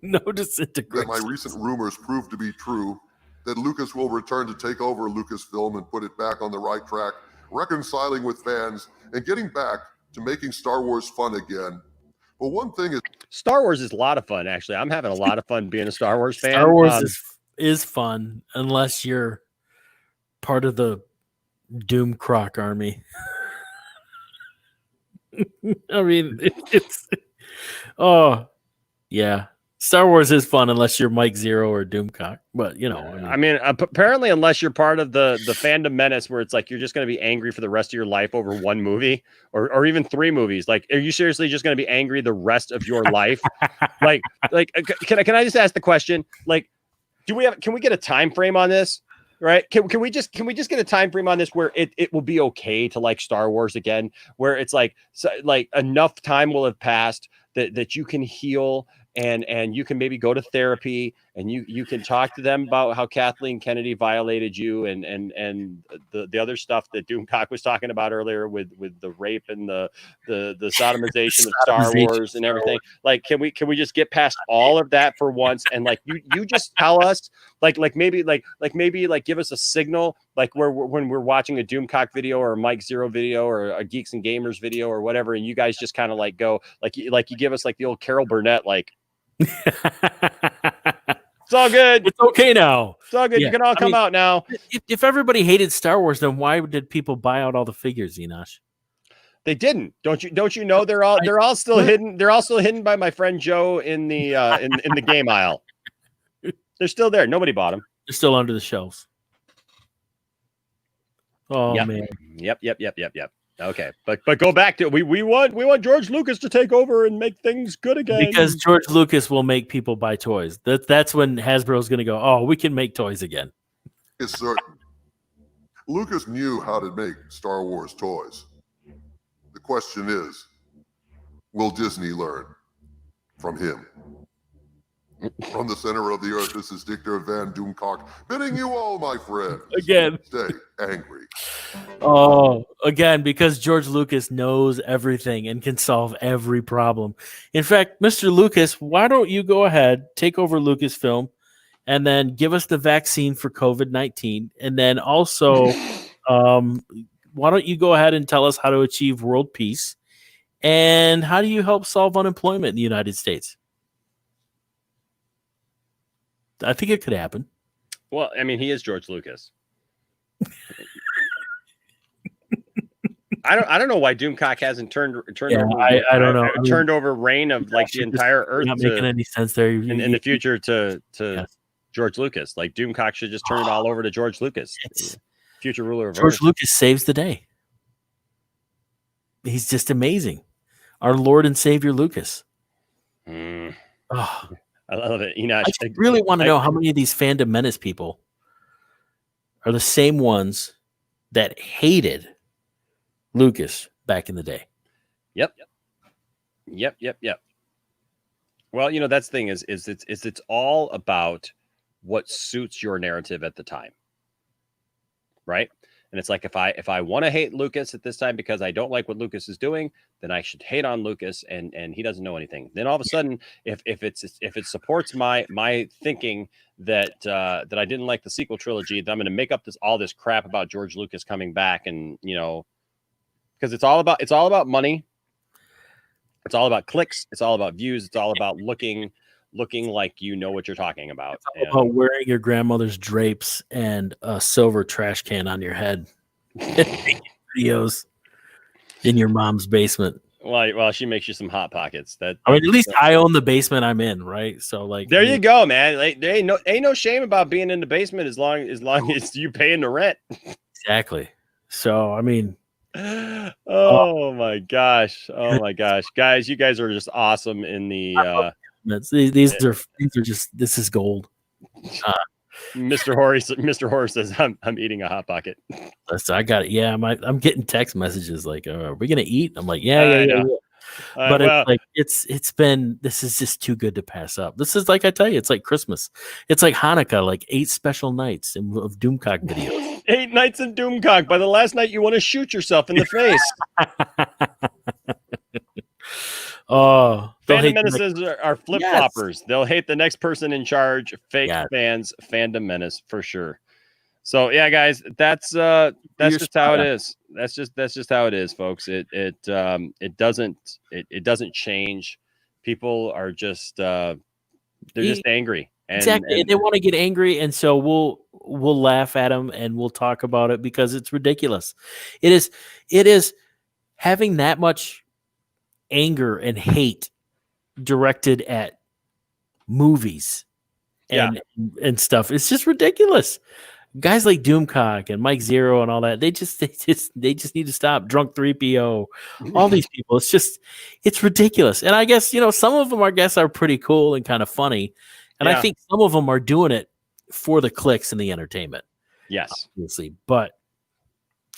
S2: No disintegration.
S3: That my recent rumors prove to be true, that Lucas will return to take over Lucasfilm and put it back on the right track, reconciling with fans and getting back to making Star Wars fun again. But one thing is,
S1: Star Wars is a lot of fun, actually. I'm having a lot of fun being a Star Wars fan.
S2: Star Wars is fun unless you're part of the DoomCock army. I mean, it's yeah. Star Wars is fun unless you're Mike Zero or DoomCock. But, you know.
S1: I mean, apparently unless you're part of the fandom menace where it's like you're just going to be angry for the rest of your life over one movie or even 3 movies. Like, are you seriously just going to be angry the rest of your life? like, can I just ask the question? Like, can we get a time frame on this? Right? Can we just get a time frame on this where it will be okay to like Star Wars again, where it's like enough time will have passed that you can heal and you can maybe go to therapy and you can talk to them about how Kathleen Kennedy violated you, and the other stuff that DoomCock was talking about earlier with the rape and the sodomization of Star Wars and everything. Like, can we just get past all of that for once, and like you just tell us, maybe give us a signal, like when we're watching a DoomCock video or a Mike Zero video or a Geeks and Gamers video or whatever, and you guys just kind of like go like you give us like the old Carol Burnett, like it's all good,
S2: it's okay now,
S1: it's all good, you can all come out now.
S2: If everybody hated Star Wars, then why did people buy out all the figures, Enosh?
S1: They didn't. Don't you know they're all still hidden. They're also hidden by my friend Joe in the in the game aisle. They're still there. Nobody bought them.
S2: They're still under the shelves. Oh
S1: yep.
S2: man.
S1: Yep. Okay, but go back to we want George Lucas to take over and make things good again,
S2: because George Lucas will make people buy toys. That's when Hasbro's going to go, oh, we can make toys again.
S3: It's certain. Lucas knew how to make Star Wars toys. The question is, will Disney learn from him? From the center of the earth, this is Dictor Van DoomCock bidding you all, my friends,
S2: again,
S3: stay angry.
S2: Oh, again, because George Lucas knows everything and can solve every problem. In fact, Mr. Lucas, why don't you go ahead, take over Lucasfilm, and then give us the vaccine for COVID-19, and then also, why don't you go ahead and tell us how to achieve world peace, and how do you help solve unemployment in the United States? I think it could happen.
S1: Well, I mean, he is George Lucas. I don't know why DoomCock hasn't turned over.
S2: I don't know.
S1: Turned over reign of like the entire Earth.
S2: Not making any sense there.
S1: In the future to George Lucas. Like DoomCock should just turn it all over to George Lucas, future ruler of
S2: George
S1: Earth.
S2: Lucas saves the day. He's just amazing. Our Lord and Savior Lucas. Oh.
S1: I love it. Enoch,
S2: I really want to know how many of these Fandom Menace people are the same ones that hated Lucas back in the day.
S1: Yep. Well, you know, that's the thing is it's all about what suits your narrative at the time, right? And it's like, if I want to hate Lucas at this time because I don't like what Lucas is doing, then I should hate on Lucas, and he doesn't know anything. Then all of a sudden, if it supports my thinking that I didn't like the sequel trilogy, then I'm going to make up all this crap about George Lucas coming back, and you know, because it's all about money, it's all about clicks, it's all about views, it's all about looking like you know what you're talking about.
S2: It's all about wearing your grandmother's drapes and a silver trash can on your head. Videos in your mom's basement.
S1: Well, she makes you some hot pockets.
S2: I mean, at least I own the basement I'm in, right? So, like,
S1: there you go, man. Like, there ain't no shame about being in the basement as long as you paying the rent.
S2: Exactly. So, I mean,
S1: oh my gosh, guys, you guys are just awesome in the.
S2: These are just, this is gold.
S1: Mr. Horace says I'm eating a hot pocket.
S2: I got it. Yeah, I'm getting text messages like, "Are we gonna eat?" I'm like, yeah. But it's like this is just too good to pass up. This is like, I tell you, it's like Christmas. It's like Hanukkah, like 8 special nights of DoomCock videos.
S1: 8 nights in DoomCock. By the last night, you want to shoot yourself in the face.
S2: Oh,
S1: Fandom Menaces are flip floppers. Yes. They'll hate the next person in charge. Fake fans, Fandom Menace for sure. So yeah, guys, that's just how it is. That's just how it is, folks. It doesn't change. People are just they're just angry.
S2: Exactly. And they want to get angry, and so we'll laugh at them and we'll talk about it because it's ridiculous. It is having that much anger and hate directed at movies and stuff. It's just ridiculous. Guys like DoomCock and Mike Zero and all that, they just need to stop. Drunk 3PO, all these people. It's ridiculous. And I guess, you know, some of them, I guess, are pretty cool and kind of funny. And I think some of them are doing it for the clicks and the entertainment.
S1: Yes,
S2: obviously, but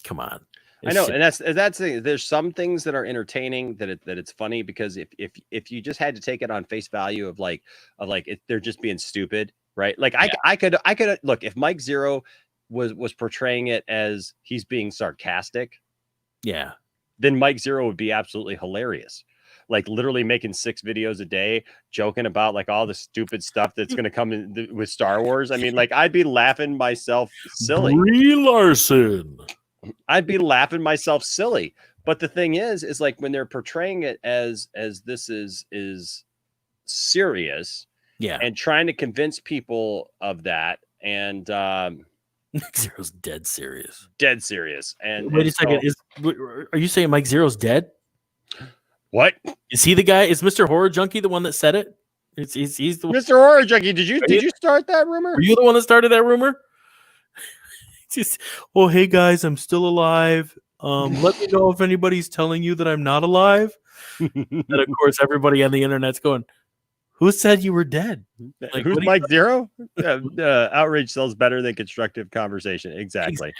S2: come on.
S1: I know, and that's the thing. There's some things that are entertaining that it's funny, because if you just had to take it on face value of like they're just being stupid, right? Like I could look, if Mike Zero was portraying it as he's being sarcastic,
S2: yeah,
S1: then Mike Zero would be absolutely hilarious. Like literally making 6 videos a day, joking about like all the stupid stuff that's going to come in with Star Wars. I mean, like I'd be laughing myself silly.
S2: Brie Larson.
S1: I'd be laughing myself silly. But the thing is like when they're portraying it as this is serious,
S2: Yeah,
S1: and trying to convince people of that, and
S2: Mike Zero's dead serious.
S1: dead serious. And
S2: wait a second, are you saying Mike Zero's dead?
S1: What?
S2: Is he the guy? Is Mr. Horror Junkie the one that said it? He's the
S1: Mr. Horror Junkie. Did you start that rumor?
S2: Were you the one that started that rumor? Just, oh, hey guys, I'm still alive. Let me know if anybody's telling you that I'm not alive. And of course, everybody on the internet's going, "Who said you were dead?
S1: Like, who's Mike Zero?" Outrage sells better than constructive conversation. Exactly.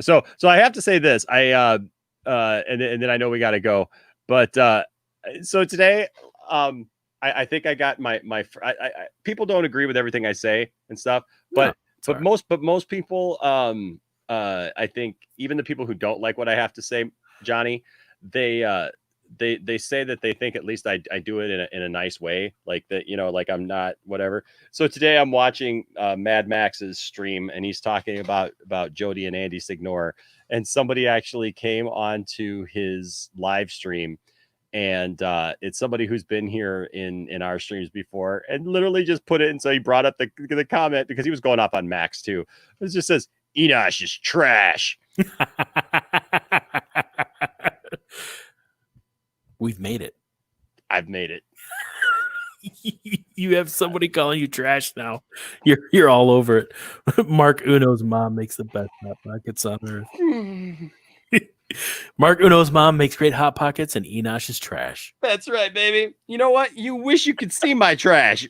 S1: So I have to say this. And then I know we got to go. But so today, I think I got my people don't agree with everything I say and stuff, but most people, I think even the people who don't like what I have to say, Johnny, they say that they think at least I do it in a nice way, like that, like I'm not whatever. So today I'm watching Mad Max's stream, and he's talking about Jody and Andy Signore, and somebody actually came onto his live stream, and it's somebody who's been here in our streams before, and literally just put it. And so he brought up the comment because he was going off on Max too. It just says Enosh is trash.
S2: We've made it.
S1: I've made it.
S2: You have somebody calling you trash now. You're all over it. Mark Uno's mom makes the best hot pockets on earth. Mark Uno's mom makes great hot pockets, and Enosh is trash.
S1: That's right, baby. You know what? You wish you could see my trash.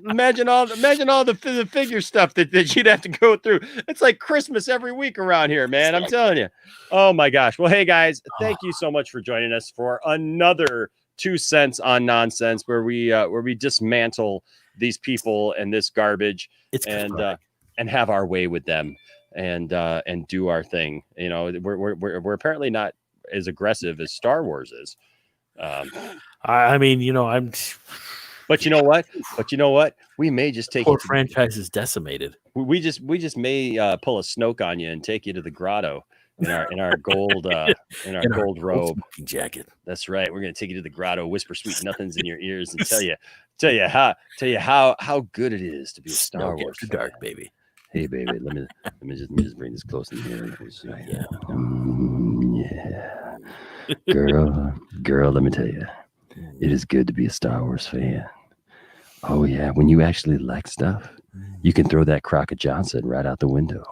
S1: Imagine all the figure stuff that you'd have to go through. It's like Christmas every week around here, man. I'm telling you. Oh my gosh. Well, hey guys, thank you so much for joining us for another 2 cents on nonsense, where we dismantle these people and this garbage, and have our way with them, and do our thing. We're apparently not as aggressive as Star Wars is.
S2: I mean, I'm.
S1: But you know what? We may just take
S2: poor franchise is decimated.
S1: We just may pull a Snoke on you and take you to the grotto in our gold gold robe
S2: jacket.
S1: That's right. We're gonna take you to the grotto, whisper sweet nothings in your ears, and tell you how good it is to be a Star Wars fan.
S2: Dark, baby.
S1: Hey, baby, let me just bring this close in here. Yeah. Girl, let me tell you, it is good to be a Star Wars fan. Oh yeah, when you actually like stuff, you can throw that Crockett Johnson right out the window.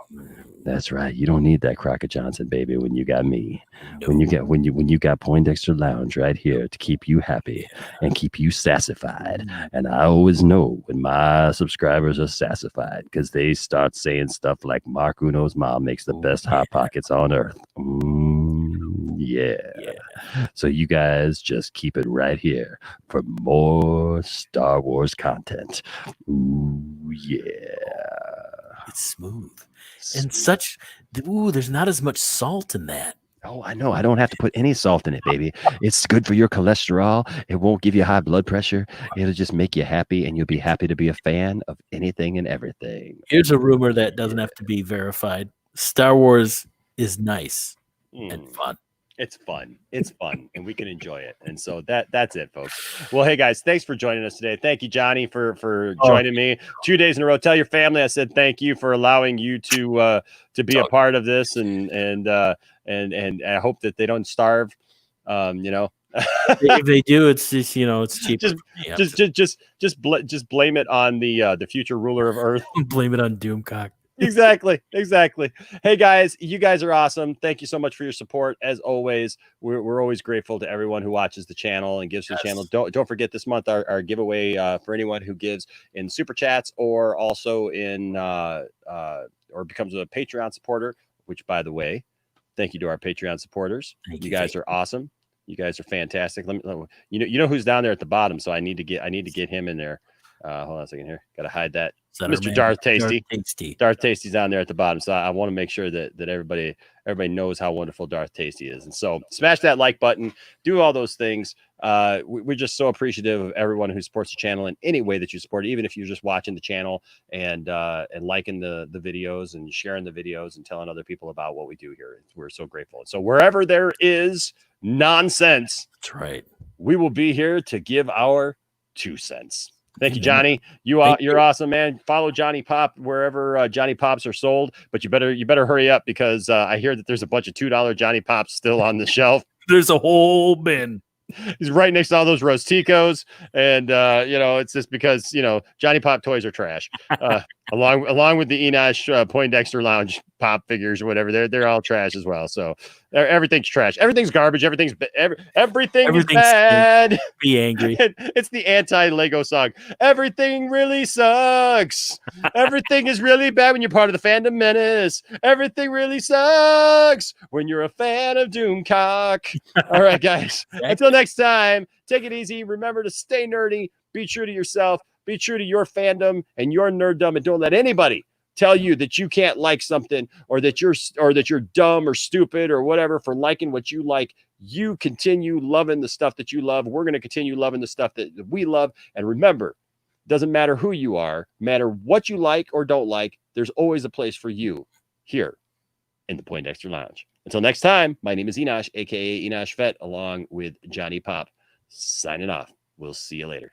S1: That's right. You don't need that Crockett Johnson, baby, when you got me. No. When you got Poindexter Lounge right here to keep you happy and keep you sassified. And I always know when my subscribers are sassified, because they start saying stuff like Mark Uno's mom makes the best hot pockets on earth. Yeah. So you guys just keep it right here for more Star Wars content. Ooh, yeah.
S2: It's smooth. And there's not as much salt in that.
S1: Oh, I know. I don't have to put any salt in it, baby. It's good for your cholesterol. It won't give you high blood pressure. It'll just make you happy, and you'll be happy to be a fan of anything and everything.
S2: Here's a rumor that doesn't have to be verified. Star Wars is nice and fun.
S1: It's fun. It's fun, and we can enjoy it. And so that's it, folks. Well, hey guys, thanks for joining us today. Thank you, Johnny, for joining me 2 days in a row. Tell your family I said thank you for allowing you to be a part of this, and I hope that they don't starve.
S2: If they do, it's just it's cheap.
S1: Just blame it on the future ruler of Earth.
S2: Blame it on DoomCock.
S1: Exactly. Hey guys, you guys are awesome. Thank you so much for your support. As always, we're always grateful to everyone who watches the channel and gives to the channel. Don't forget this month our giveaway for anyone who gives in super chats, or also in or becomes a Patreon supporter. Which, by the way, thank you to our Patreon supporters. You guys are awesome. You guys are fantastic. You know who's down there at the bottom. So I need to get him in there. Hold on a second here. Got to hide that Mr. Darth Tasty.
S2: Tasty.
S1: Darth Tasty's down there at the bottom. So I want to make sure that everybody knows how wonderful Darth Tasty is. And so smash that like button, do all those things. We're just so appreciative of everyone who supports the channel in any way that you support it, even if you're just watching the channel and liking the videos and sharing the videos and telling other people about what we do here. We're so grateful. And so wherever there is nonsense,
S2: that's right,
S1: we will be here to give our 2 cents. Thank you, Johnny. You're awesome, man. Follow Johnny Pop wherever Johnny Pops are sold, but you better hurry up because I hear that there's a bunch of $2 Johnny Pops still on the shelf.
S2: There's a whole bin.
S1: He's right next to all those Rosticos, and it's just because Johnny Pop toys are trash. Along with the Enosh Poindexter Lounge pop figures or whatever, they're all trash as well. So everything's trash. Everything's garbage. Everything is bad.
S2: Be angry.
S1: It's the anti-Lego song. Everything really sucks. Everything is really bad when you're part of the fandom menace. Everything really sucks when you're a fan of DoomCock. All right, guys. Until next time, take it easy. Remember to stay nerdy. Be true to yourself. Be true to your fandom and your nerddom, and don't let anybody tell you that you can't like something or that you're dumb or stupid or whatever for liking what you like. You continue loving the stuff that you love. We're going to continue loving the stuff that we love. And remember, it doesn't matter who you are, matter what you like or don't like, there's always a place for you here in the Poindexter Lounge. Until next time, my name is Enosh, aka Enosh Fett, along with Johnny Pop. Signing off. We'll see you later.